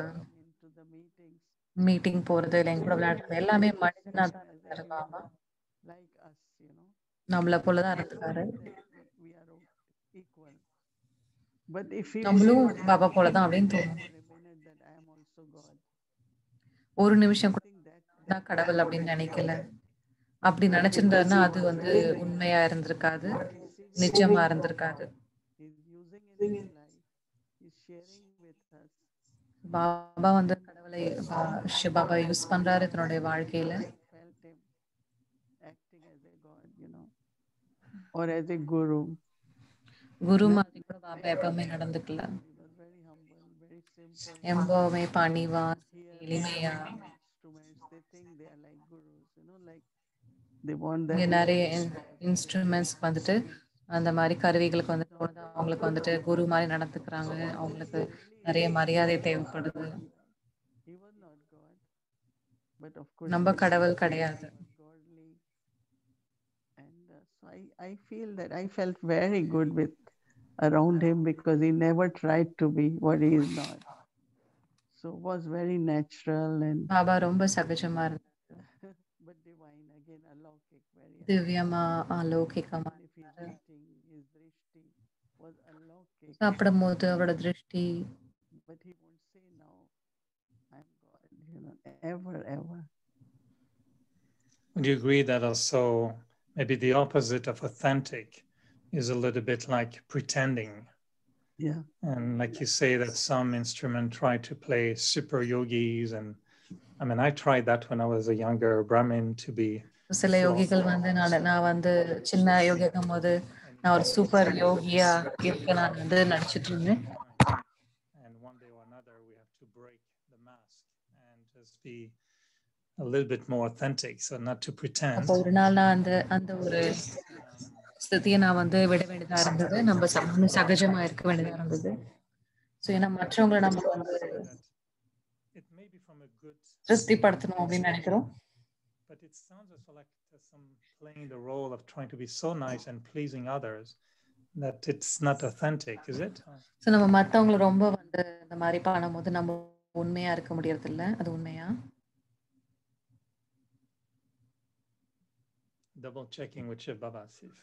மீட்டிங் போறது, இல்லை எங்க கூட விளையாடுறது எல்லாமே மனிதனா தான் இருந்தாரு பாபா. நம்மள போலதான் இருந்தாரு. நம்மளும் பாபா போலதான் அப்படின்னு தோணும். ஒரு நிமிஷம் கூட தான் கடவுள் அப்படின்னு நினைக்கல. அப்படி நினைச்சிருந்தாருன்னா அது வந்து உண்மையா இருந்திருக்காது, நிஜமா இருந்திருக்காது. பாபா வந்து கடவுளை சிவபாபா யூஸ் பண்றாரு தன்னுடைய வாழ்க்கையில. Or as a guru. குரு மாதிரி கூட பாபா எப்பவுமே நடந்துக்கல. எப்பவுமே பணிவா, எளிமையா. இங்க நிறைய இன்ஸ்ட்ருமெண்ட்ஸ் வந்துட்டு அந்த மாதிரி கருவிகளுக்கு வந்து அவங்களுக்கு வந்துட்டு குரு மாதிரி நடந்துக்கிறாங்க. அவங்களுக்கு நிறைய மரியாதை தேவைப்படுது. நம்ம கடவுள் கிடையாது. I feel that I felt very good with around him because he never tried to be what he is not. So it was very natural and Baba ரொம்ப சகஜமா இருந்தாரு. but divine again, alaukic, very திவ்யமா அலௌகிகமா இருந்தாரு. சாப்பிடும்போது அவரோட திருஷ்டி but he won't say now I'm God, ever. Would you agree that also maybe the opposite of authentic is a little bit like pretending? Yeah. And like you say, that some instrument try to play super yogis, and I mean, I tried that when I was a younger Brahmin to be. சில யோகிகள் வந்து நான் வந்து சின்ன யோகி இருக்கும் போது நான் ஒரு சூப்பர் யோகியா இருக்க நான் வந்து நடிச்சிட்டு இருந்தேன். And one day or another, we have to break the mask and just be a little bit more authentic, so not to pretend. அப்போ ஒரு நாள் நான் அந்த ஒரு ஸ்திதியை நான் வந்து விட வேண்டியதா இருந்தது. நம்ம சகஜமா இருக்க வேண்டியதா இருந்தது. ஸோ ஏன்னா மற்றவங்களை நம்ம வந்து திருப்திப்படுத்தணும் அப்படின்னு நினைக்கிறோம். But it sounds also like some playing the role of trying to be so nice and pleasing others that it's not authentic, is it? So நம்ம மற்றவங்களை ரொம்ப வந்து இந்த மாதிரி பண்ணும்போது நம்ம உண்மையா இருக்க முடியறது இல்லை. அது உண்மையா? Double checking with Shiv Baba, Sif.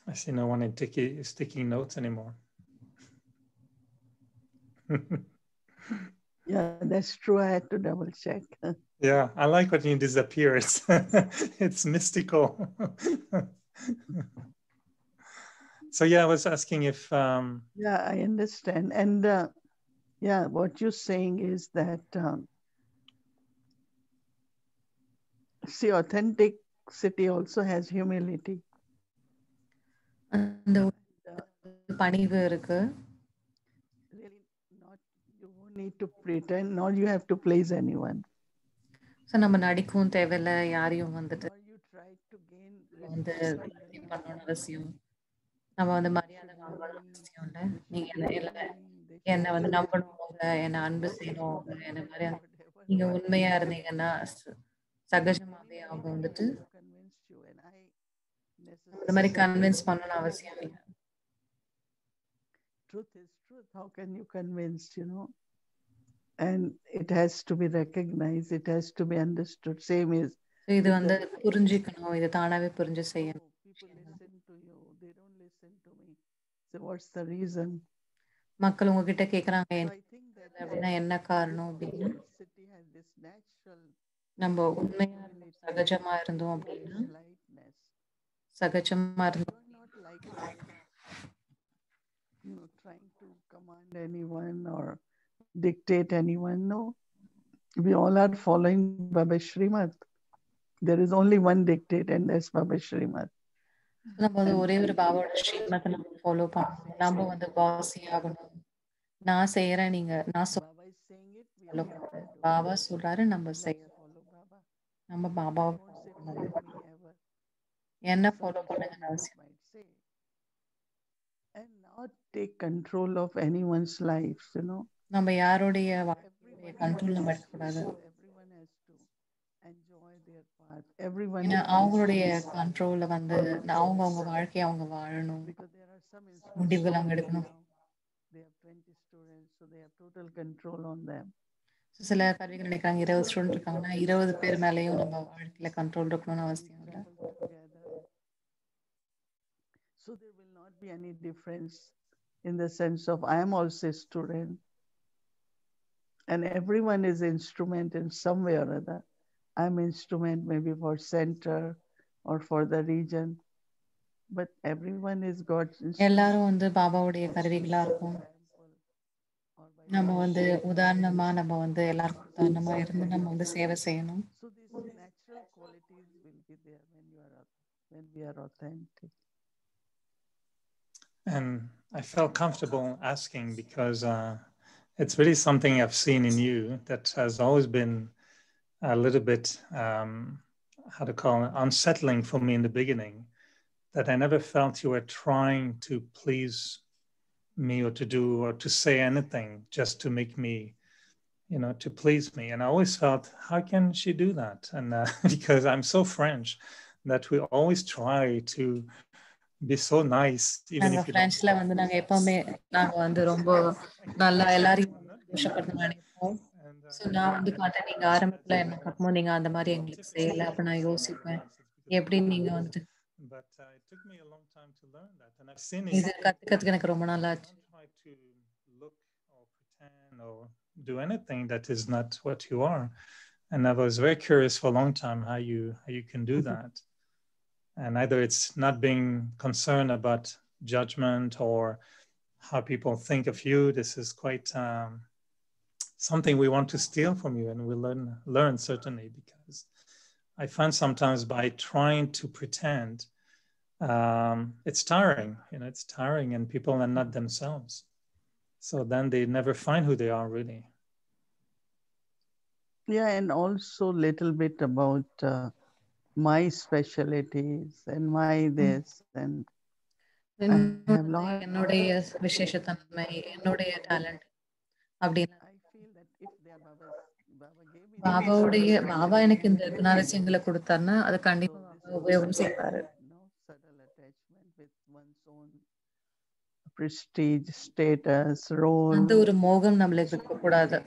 I see no one in taking notes anymore. Yeah, that's true. I had to double check. Yeah, I like when you disappear. It's mystical. So yeah, I was asking if. Yeah, I understand. And yeah, what you're saying is that see, authenticity also has humility. அந்த பணிவு இருக்கு. Really, not you won't need to pretend, nor you have to please anyone. So நம்ம நடிக்கவும் தேவையில்லை, யாரையும் வந்துட்டு You try to gain வந்து பண்ணணும்னு அவசியம், நம்ம வந்து மரியாதை வாங்கணும்னு அவசியம் இல்லை. நீங்க என்னை வந்து நம்பணும், என்னை அன்பு செய்யணும், என்ன மாதிரி நீங்க உண்மையா இருந்தீங்கன்னா சகஜமாவே அவங்க வந்துட்டு இந்த மாதிரி கன்வின்ஸ் பண்ணணும்னு அவசியம் இல்லை. Truth is truth. How can you convince, you know? And it has to be recognized. It has to be understood. Same is. இது வந்து புரிஞ்சுக்கணும், இது தானாவே புரிஞ்சு செய்யணும். People listen to you. They don't listen to me. So what's the reason? மக்கள் உங்ககிட்ட கேக்குறாங்க அப்படின்னா என்ன காரணம் அப்படின்னா, நம்ம உண்மையா சகஜமா இருந்தோம் அப்படின்னா, சகஜமா இருந்தோம், trying to command anyone or dictate anyone. No, we all are following Baba Srimad. There is only one dictate, and that's Baba Srimad. நம்ம வந்து ஒரே ஒரு பாபாவோட ஸ்ரீமத்தை நம்ம ஃபாலோ பண்ணணும். நம்ம வந்து பாசி ஆகணும். நான் செய்யறேன், நீங்க நான் பாபா சொல்றாரு, நம்ம செய்யறோம். நம்ம பாபாவை என்ன ஃபாலோ பண்ணுங்கன்னு அவசியம். And not take control of anyone's life, you know. நம்ம யாருடைய வாழ்க்கைய கண்ட்ரோல் நம்ம எடுக்க கூடாது. Everyone has to enjoy their path. Everyone. ஏன்னா அவங்களுடைய கண்ட்ரோல்ல வந்து அவங்க வாழ்க்கையை அவங்க வாழணும். Because there are some முடிவுகள் அவங்க எடுக்கணும். They have 20 students, so they have total control on them. சில கல்விகள் நினைக்கிறாங்க 20 ஸ்டூடெண்ட் இருக்காங்கன்னா 20 பேர் மேலேயும் நம்ம வாழ்க்கையில கண்ட்ரோல் இருக்கணும்னு அவசியம் இல்லை. So there will not be any difference in the sense of I am also a student and everyone is instrument in some way or other. I am instrument maybe for center or for the region, but everyone is God's instrument. எல்லாரும் வந்து பாபாவுடைய கருவிகளா இருக்கும். நம்ம வந்து உதாரணமா நம்ம வந்து எல்லாருக்கும் உதாரணமா இருந்து நம்ம வந்து சேவை செய்யணும். So these natural qualities will be there when we are authentic. And I felt comfortable asking because it's really something I've seen in you that has always been a little bit, how to call it, unsettling for me in the beginning, that I never felt you were trying to please me or to do or to say anything just to make me, you know, to please me. And I always felt, how can she do that? And because I'm so French that we always try to be so nice, even if you Frenchல வந்து நாங்க எப்பவுமே நாங்க வந்து ரொம்ப நல்லா எல்லாரையும் சந்தோஷப்படுத்த நினைப்போம். சோ நான் வந்து பார்த்தேன், நீங்க ஆரம்பத்துல என்ன பார்க்கும்போது நீங்க அந்த மாதிரி எங்களுக்கு செய்யல. அப்ப நான் யோசிப்பேன், எப்படி நீங்க வந்து but it took me a long time to learn that, and I've seen இது it. கத்துக்கிறதுக்கு எனக்கு ரொம்ப நாள் ஆச்சு. Don't try to look or pretend or do anything that is not what you are. And I was very curious for a long time how you can do that. And either it's not being concerned about judgment or how people think of you. This is quite something we want to steal from you, and we learn certainly, because I find sometimes by trying to pretend, it's tiring. It's tiring, and people are not themselves. So then they never find who they are really. Yeah, and also little bit about my specialties and my this, and I have இன்னொன்று lot. வந்து என்னுடைய விசேஷத்தன்மை, என்னுடைய talent அப்படின்னு I feel that if their Baba gave me this Baba எனக்கு இந்த குணாதிசயங்களை கொடுத்தாருன்னா அது கண்டிப்பா so this பாபா உபயோகம் செய்வாரு. subtle attachment with one's own prestige, status, role. அந்த ஒரு மோகம் நம்மளுக்கு இருக்க கூடாது.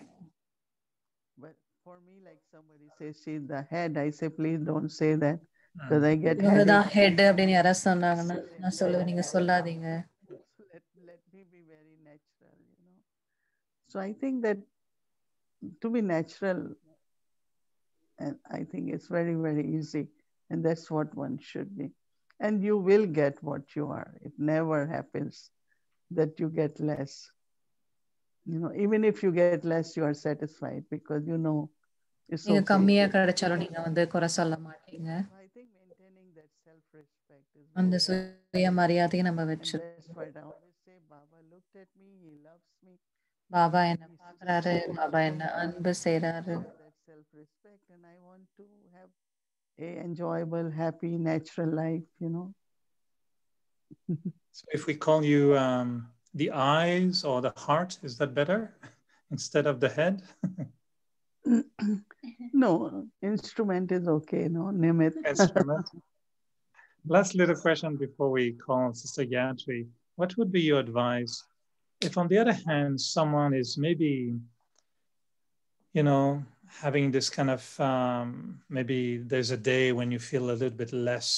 But for me, like somebody says she's the head, I say please don't say that because I get இவங்கதான் headache. ஹெட் அப்படின்னு யாராவது சொன்னாங்கன்னா நான் சொல்லுவேன், நீங்க சொல்லாதீங்க. Let me be very natural. So I think that to be natural, and I think it's very, very easy, and that's what one should be. And you will get what you are. It never happens that you get less. Even if you get less, you are satisfied because it's நீங்க okay. கம்மியா கிடைச்சாலும் நீங்க வந்து குறை சொல்ல மாட்டீங்க. So I think maintaining that self-respect is அந்த very சுயமரியாதையை நம்ம and வச்சு that's why I always say, Baba looked at me, he loves me. Baba என்ன பாக்குறாரு, பாபா என்ன அன்பு செய்யறாரு. That self-respect, and I want to have a enjoyable, happy, natural life. So if we call you the eyes or the heart, is that better instead of the head? No, instrument is okay. No, Nimit. Instrument. Last little question before we call Sister Gayatri. What would be your advice if, on the other hand, someone is maybe, having this kind of, maybe there's a day when you feel a little bit less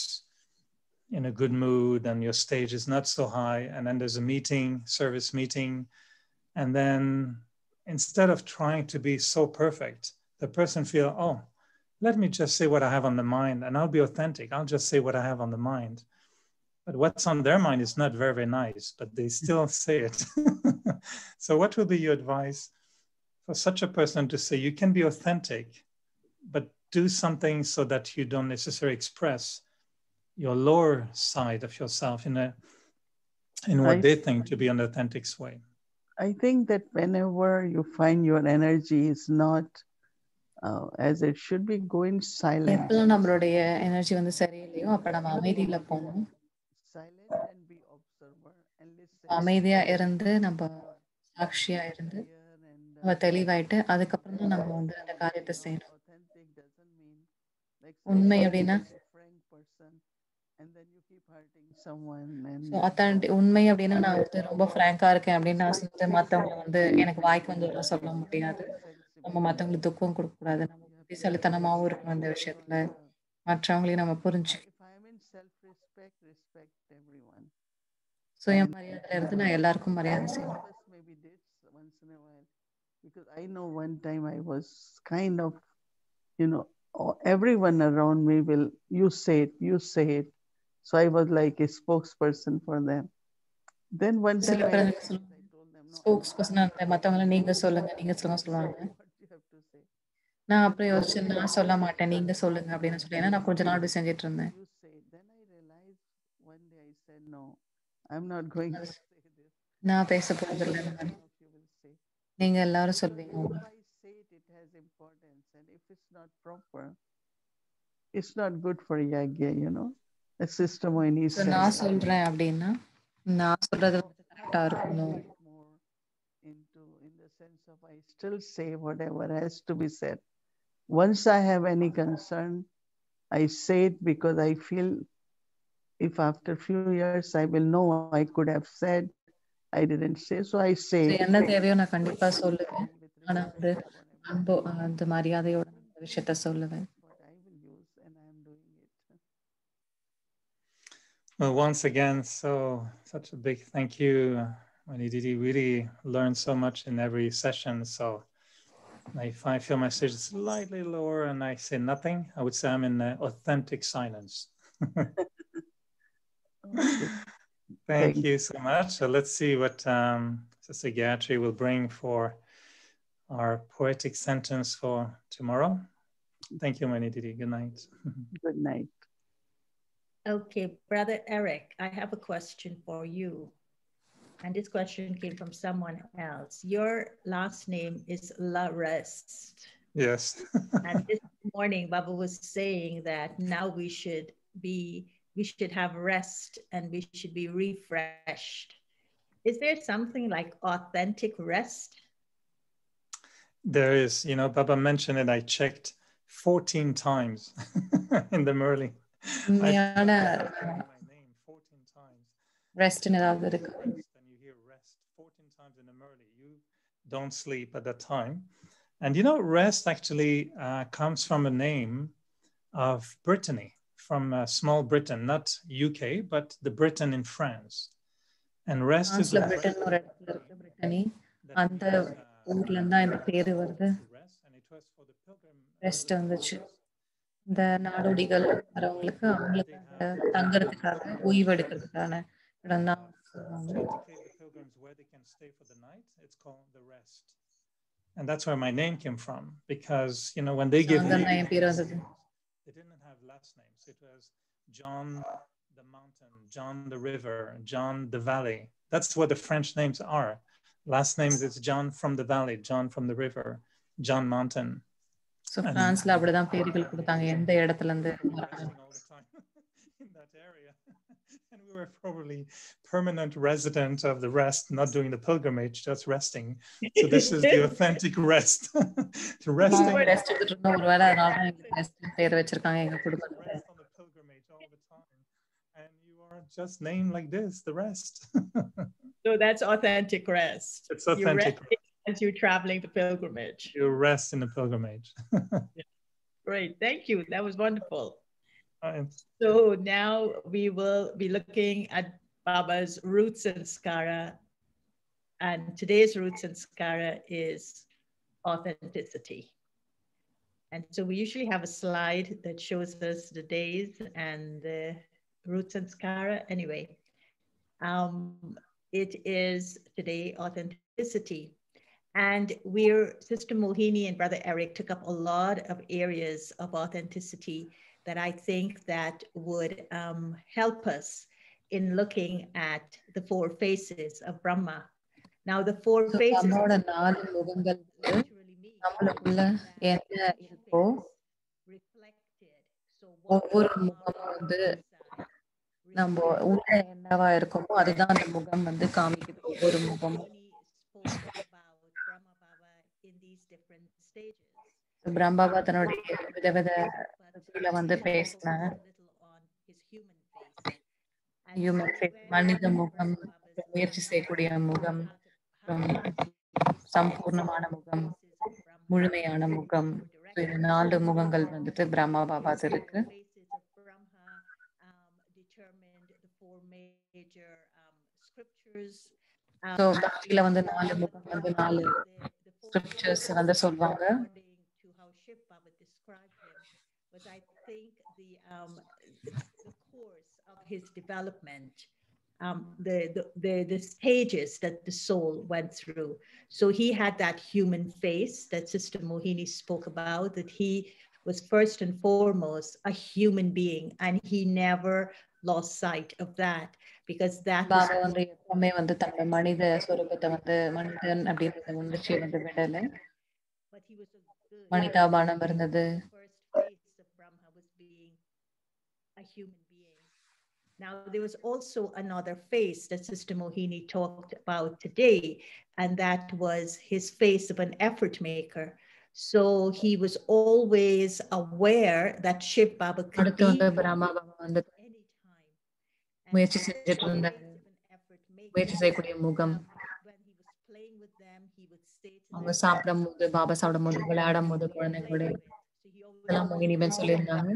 in a good mood and your stage is not so high, and then there's a service meeting, and then instead of trying to be so perfect, the person feel, oh, let me just say what I have on the mind, and I'll be authentic. I'll just say what I have on the mind. But what's on their mind is not very, very nice, but they still say it. So what would be your advice for such a person to say, you can be authentic, but do something so that you don't necessarily express your lower side of yourself in what they think to be an authentic way? I think that whenever you find your energy is not as it should be, go in silence. எப்பெல்லாம் நம்மளுடைய energy வந்து சரியில்லையோ அப்ப நம்ம அமைதியில போகணும். Silent and be observer and listen. அமைதியா இருந்து நம்ம சாட்சியா இருந்து நம்ம தெளிவாயிட்டு அதுக்கப்புறம் தான் நம்ம வந்து அந்த காரியத்தை செய்யணும். Authentic doesn't mean like உண்மை அப்படின்னா frank person and then you keep hurting someone and உண்மை அப்படின்னா நான் வந்து ரொம்ப ஃப்ராங்கா இருக்கேன் அப்படின்னு நான் வந்து மத்தவங்க வந்து எனக்கு வாய்க்கு வந்து சொல்ல முடியாது. நம்ம மத்தவங்களுக்கு துக்கம் கொடுக்க கூடாது. நம்ம புத்திசாலித்தனமாவும் இருக்கணும் இந்த விஷயத்துல. மற்றவங்களையும் நம்ம புரிஞ்சுக்கணும். சுயமரியாதையில இருந்து நான் எல்லாருக்கும் மரியாதை செய்யணும். Because I know one time I was kind of, everyone around me will, you say it. So I was like a spokesperson for them. Then one time I told them, spokesperson மத்தவங்கள நீங்க சொல்லுவாங்க. நான் அப்புறம் யோசிச்சேன், நான் சொல்ல மாட்டேன், நீங்க சொல்லுங்க அப்படின்னு சொல்லி. ஏன்னா நான் கொஞ்ச நாள் அப்படி செஞ்சுட்டு இருந்தேன். Then I realized one day I said, no, I'm not going to say this. நான் பேச போறதில்லை. நீங்க எல்லாரும் சொல்வீங்க. If I say it, it has importance, and if it's not proper, it's not good for yagya, a system or any sense. நான் சொல்றேன் அப்படின்னா நான் சொல்றது கரெக்டா இருக்கணும். In the sense of I still say whatever has to be said. Once I have any concern, I say it because I feel if after few years I will know I could have said, I didn't say, so I say. என்ன தேவையோ நான் கண்டிப்பா சொல்லுவேன். ஆனா வந்து அன்பு அந்த மரியாதையோட விஷயத்த சொல்லுவேன். What I will use, and I am doing it. Well, once again, such a big thank you. Didi really learned so much in every session. So if I feel my stage is slightly lower and I say nothing, I would say I'm in authentic silence. Thank you so much. So let's see what Sister Gayatri will bring for our poetic sentence for tomorrow. Thank you, Didi. Good night. Good night. Okay, Brother Eric, I have a question for you. And this question came from someone else. Your last name is La Rest. Yes. And this morning, Baba was saying that now we should have rest and we should be refreshed. Is there something like authentic rest? There is, Baba mentioned it. I checked 14 times in the Murli. My name 14 times. Rest in and you hear rest 14 times in the Murli. You don't sleep at that time. And rest actually comes from a name of Brittany, from small Britain, not UK, but the Britain in France. And rest is a Brittany. And rest வந்துச்சு இந்த நாடோடிகள் வரவங்களுக்கு அவங்களுக்கு தங்குறதுக்காக ஓய்வு எடுக்கிறதுக்கான இடம் தான் And that's where my name came from, because when they give names, they didn't have last names. It was John the mountain, John the river, John the valley. That's what the French names are. Last names is John from the valley, John from the river, John mountain. So பிரான்ஸ்ல அப்படிதான் பேர்கள் கொடுத்தாங்க எந்த இடத்துல இருந்து in that area. And we were probably permanent resident of the rest, not doing the pilgrimage, just resting. So this is the authentic rest. Resting. Rest எடுத்துட்டு ஒரு வேளை அதனால தான் எங்களுக்கு ரெஸ்ட் பேர் வச்சிருக்காங்க எங்க குடும்பத்துல. On the pilgrimage all the time. And you are just named like this, the rest. So that's authentic rest. It's authentic. As you're traveling the pilgrimage. You rest in the pilgrimage. Great, thank you. That was wonderful. Right. So now we will be looking at Baba's roots and skara. And today's roots and skara is authenticity. And so we usually have a slide that shows us the days and the roots and skara. Anyway, it is today authenticity. And Sister Mohini and Brother Eric took up a lot of areas of authenticity that I think that would help us in looking at the four faces of Brahma. Now the four faces நம்ம உள்ள என்னவா இருக்கோமோ அதுதான் அந்த முகம் வந்து காமிக்குது ஒவ்வொரு முகமும் பிரம்மாபா தன்னுடைய விதவித வந்து பேசினாங்க மனித முகம் முயற்சி செய்யக்கூடிய முகம் சம்பூர்ணமான முகம் முழுமையான முகம் 4 முகங்கள் வந்துட்டு பிரம்மா பாபா இருக்கு So பக்தியில வந்து 4 முகம் வந்து 4 scriptures வந்து சொல்வாங்க but I think the course of his development the stages that the soul went through. So he had that human face that Sister Mohini spoke about, that he was first and foremost a human being, and he never lost sight of that, because that Baba வந்து எப்பவுமே வந்து தன்னோட மனித சொரூபத்தை வந்து மனிதன் அப்படின்றத உணர்ச்சியை வந்து விடல மனிதாபானம் இருந்தது a human being. Now there was also another face that Sister Mohini talked about today, and that was his face of an effort maker. So he was always aware that Shiv Baba could be anytime. முயற்சி செஞ்சிட்டு இருந்தாரு முயற்சி செய்யக்கூடிய முகம் அவங்க சாப்பிடும் போது பாபா சாப்பிடும் போது விளையாடும் போது குழந்தைங்களோட இதெல்லாம் மோகினிபன் சொல்லியிருந்தாங்க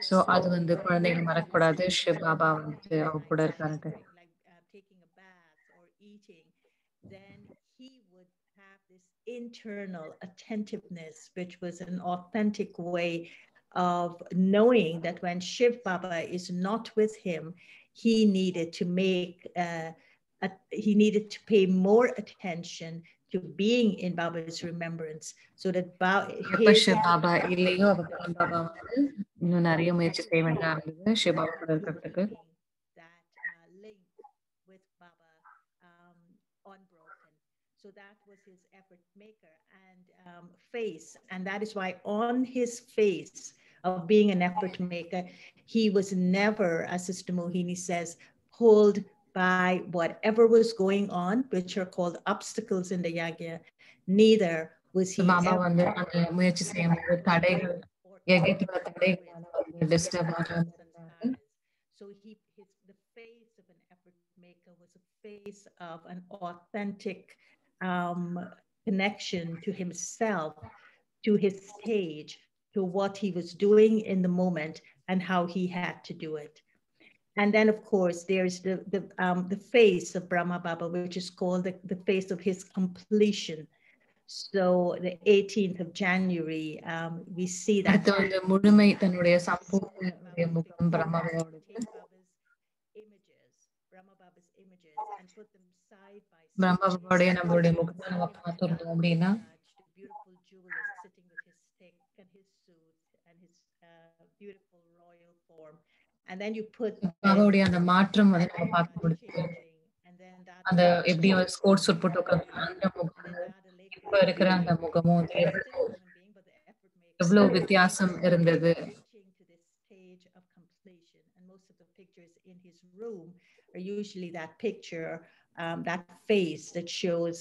So அது வந்து குழந்தைகள் மறக்கக்கூடாது. சிவ பாபா வந்து அவ கூட இருக்காருன்ட்டு. like taking a bath or eating, then he would have this internal attentiveness, which was an authentic way of knowing that when Shiv Baba is not with him, he needed to he needed to pay more attention to being in Baba's remembrance, so that எப்ப சிவ பாபா இல்லையோ அப்ப பிரம்ம பாபா வந்து இன்னும் நிறைய முயற்சி செய்ய வேண்டியதா இருந்தது சிவ பாபா கூட இருக்கிறதுக்கு. that link with Baba unbroken. So that was his effort maker and face, and that is why on his face of being an effort maker, he was never, as Sister Mohini says, pulled by whatever was going on, which are called obstacles in the yagya. Neither was he Baba வந்து அந்த முயற்சி செய்யும்போது தடைகள் யஜ்ஞத்தோட தடைகளால வந்து disturb ஆகாம இருந்தாரு. So the face of an effort maker was a face of an authentic connection to himself, to his stage, to what he was doing in the moment and how he had to do it. And then, of course, there's the face of Brahma Baba, which is called the face of his completion. So the 18th of January, we see that. அடுத்து வந்து முழுமை தன்னுடைய சம்பூர்ண முகம் பிரம்மாவோட Brahma Baba's images and put them side by side. பிரம்மாவோட நம்மளுடைய முகத்தை நம்ம பார்த்துருந்தோம் அப்படின்னா the beautiful jeweler sitting with his stick and his suit and his beautiful royal form, and then you put பாபாவுடைய அந்த மாற்றம் வந்து நம்ம பார்க்க முடியுது. அந்த எப்படி ஸ்போர்ட்ஸ் சூட் போட்டு உட்கார்ந்து அந்த முகமும் இப்ப இருக்கிற அந்த முகமும் வந்து எவ்வளவு வித்தியாசம் இருந்தது. And most of the pictures in his room are usually that picture, that face that shows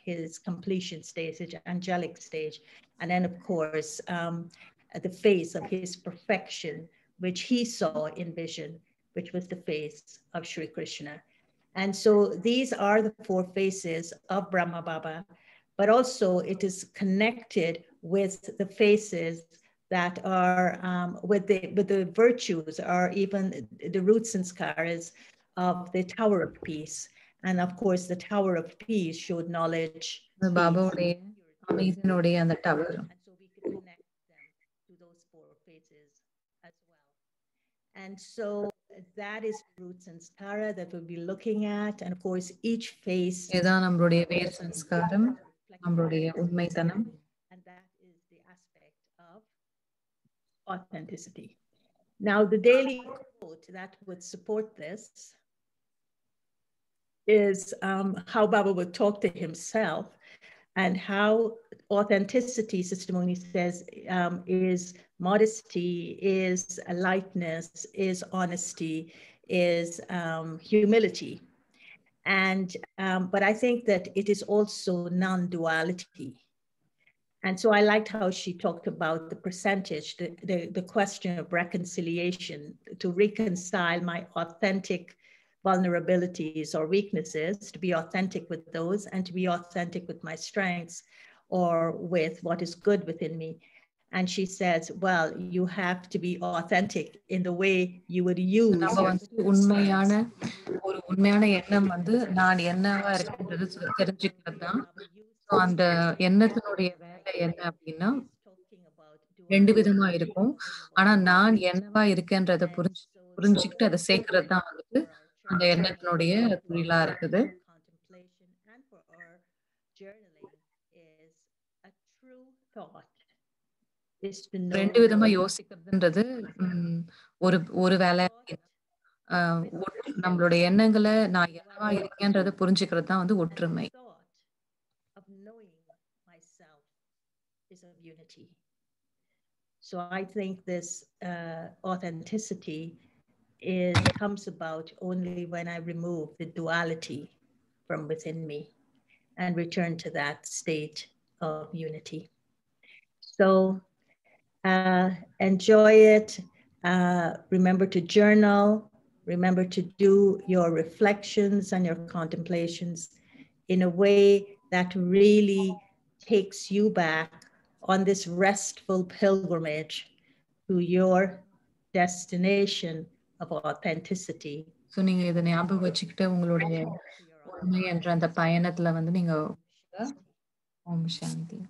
his completion stage, his angelic stage, and then of course the face of his perfection, which he saw in vision, which was the face of Sri Krishna. And so these are the four faces of Brahma Baba, but also it is connected with the faces that are with the virtues, or even the roots and scars of the Tower of Peace. And of course, the Tower of Peace showed knowledge. பாபாவுடைய அமைதியினுடைய அந்த tower. And so we could connect them to those four faces as well. And so that is roots and skara that we'll be looking at. And of course, each face. இதுதான் நம்மளுடைய வேர் சம்ஸ்காரம், நம்மளுடைய உண்மைத்தனம். And that is the aspect of authenticity. Now, the daily quote that would support this is how Baba would talk to himself, and how authenticity, Sister Moni says, is modesty, is lightness, is honesty, is humility. And but I think that it is also non-duality. And so I liked how she talked about the percentage, the question of reconciliation, to reconcile my authentic vulnerabilities or weaknesses, to be authentic with those, and to be authentic with my strengths or with what is good within me. And she says, well, you have to be authentic in the way you would use. நம்ம வந்து உண்மையான எண்ணம் வந்து நான் என்னவா இருக்குன்றது தெரிஞ்சுக்கிறது தான். அந்த எண்ணத்தினுடைய வேலை என்ன அப்படின்னா ரெண்டு விதமா இருக்கும். ஆனா நான் என்னவா இருக்கேன்றத புரிஞ்சுக்கிட்டு அதை சேர்க்கறது தான் வந்துட்டு அந்த எண்ணத்தினுடைய தொழிலா இருக்குது. ரெண்டு விதமா யோசிக்கிறதுன்றது ஒரு வேலை. நம்மளுடைய எண்ணங்களை நான் என்னவா இருக்கேன்றத புரிஞ்சுக்கிறது தான் வந்து ஒற்றுமை. So I think this authenticity comes about only when I remove the duality from within me and return to that state of unity. So enjoy it. Remember to journal. Remember to do your reflections and your contemplations in a way that really takes you back on this restful pilgrimage to your destination of authenticity. So நீங்க இதை ஞாபகம் வச்சுக்கிட்டு உங்களுடைய உண்மை என்ற அந்த பயணத்துல வந்து நீங்க ஓம் சாந்தி.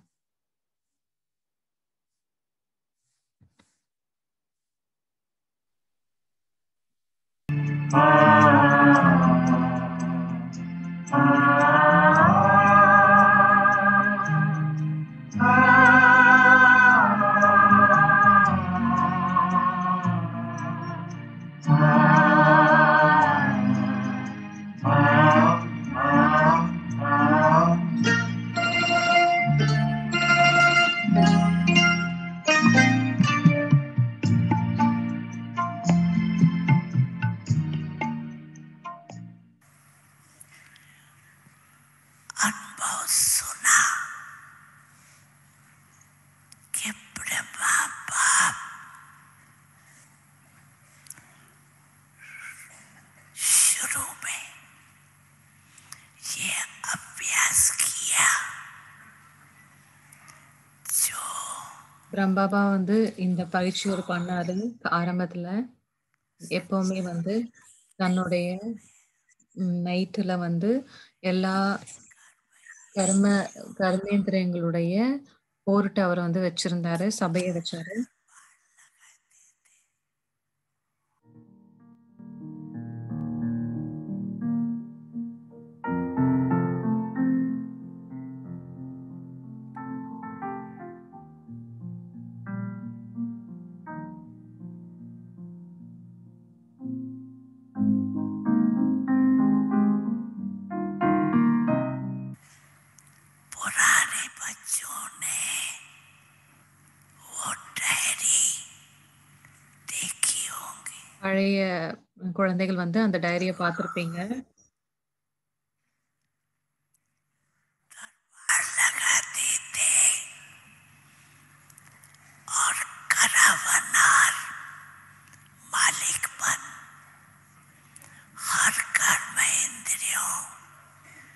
பிரம்பாபா வந்து இந்த பயிற்சி ஒரு பண்ணாரு ஆரம்பத்துல. எப்பவுமே வந்து தன்னுடைய நைட்டுல வந்து எல்லா கர்மேந்திரியங்களுடைய கோர்ட் அவர் வந்து வச்சிருந்தாரு, சபையை வச்சாரு. பழைய குழந்தைகள் வந்து அந்த டைரியை பார்த்திருப்பீங்க.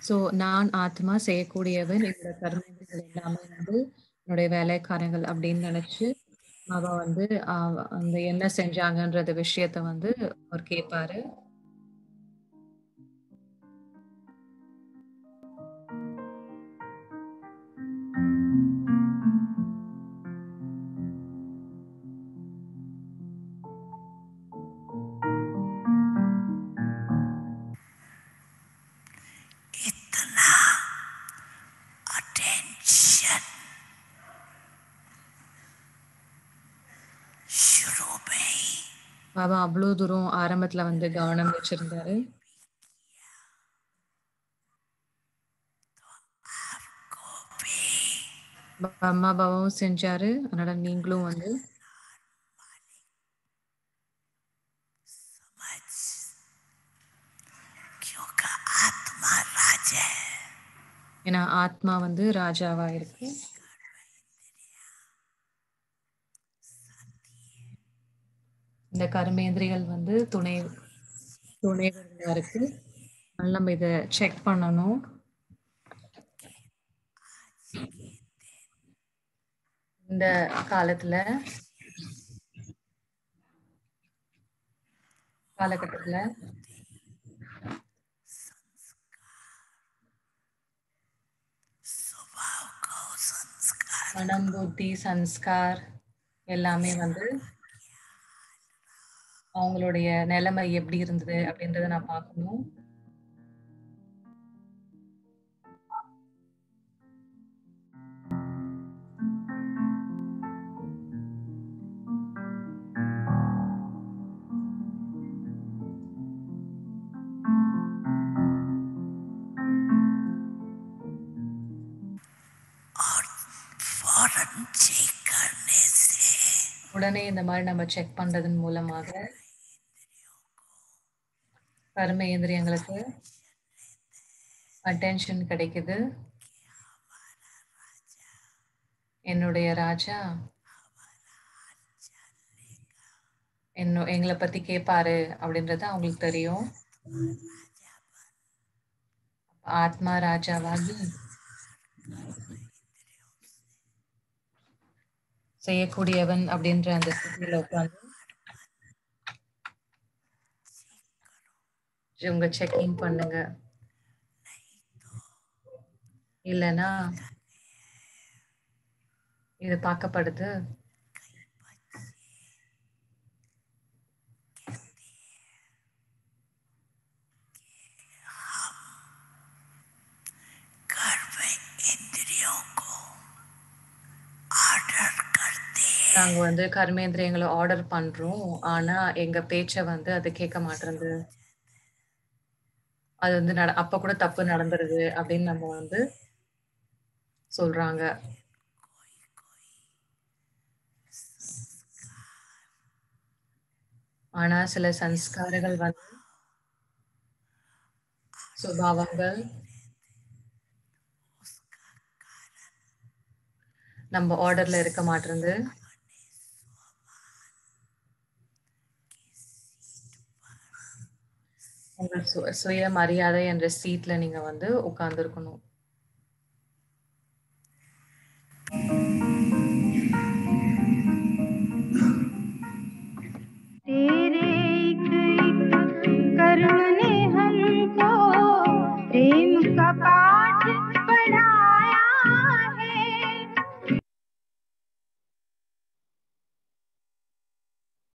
ஸோ நான் ஆத்மா செய்யக்கூடியவன், என்னோட கர்மங்கள் எல்லாமே வந்து என்னுடைய வேலைக்காரங்கள் அப்படின்னு நினைச்சு அவ வந்து அந்த என்ன செஞ்சாங்கன்றது விஷயத்த வந்து அவர் கேட்பாரு. பாபா அவ்வளோ தூரம் ஆரம்பத்துல வந்து கவனம் வச்சிருந்தாரு. அம்மா பாபாவும் செஞ்சாரு. அதனால நீங்களும் வந்து ஏன்னா ஆத்மா வந்து ராஜாவா இருக்கு. இந்த கர்மேந்திரிகள் வந்து துணைவர்களா இருக்கு. நம்ம இதை செக் பண்ணணும். இந்த காலகட்டத்துல மனம், புத்தி, சன்ஸ்கார் எல்லாமே வந்து அவங்களுடைய நிலைமை எப்படி இருந்தது அப்படின்றத நான் பார்க்கணும். உடனே இந்த மாதிரி நம்ம செக் பண்றதன் மூலமாக கர்மேந்திரியங்களுக்கு அட்டென்ஷன் கிடைக்குது. என்னுடைய ராஜா எங்களை பத்தி கேட்பாரு அப்படின்றது அவங்களுக்கு தெரியும். ஆத்மா ராஜாவாகி செய்யக்கூடியவன் அப்படின்ற அந்த ஸ்திதியில உட்காந்து உங்க செக்இன் பண்ணுங்க. இல்லைன்னா இது பார்க்கப்படுது. நாங்க வந்து கர்மேந்திரியங்களை ஆர்டர் பண்றோம். ஆனா எங்க பேச்ச வந்து அது கேட்க மாட்டேங்குது. அது வந்து அப்ப கூட தப்பு நடந்துருது அப்படின்னு நம்ம வந்து சொல்றாங்க. ஆனா சில சன்ஸ்காரங்கள் வந்து சுபாவங்கள் நம்ம ஆர்டர்ல இருக்க மாட்டேங்குது. உங்க சுய மரியாதை என்ற சீட்ல நீங்க வந்து உட்கார்ந்துருக்கணும்.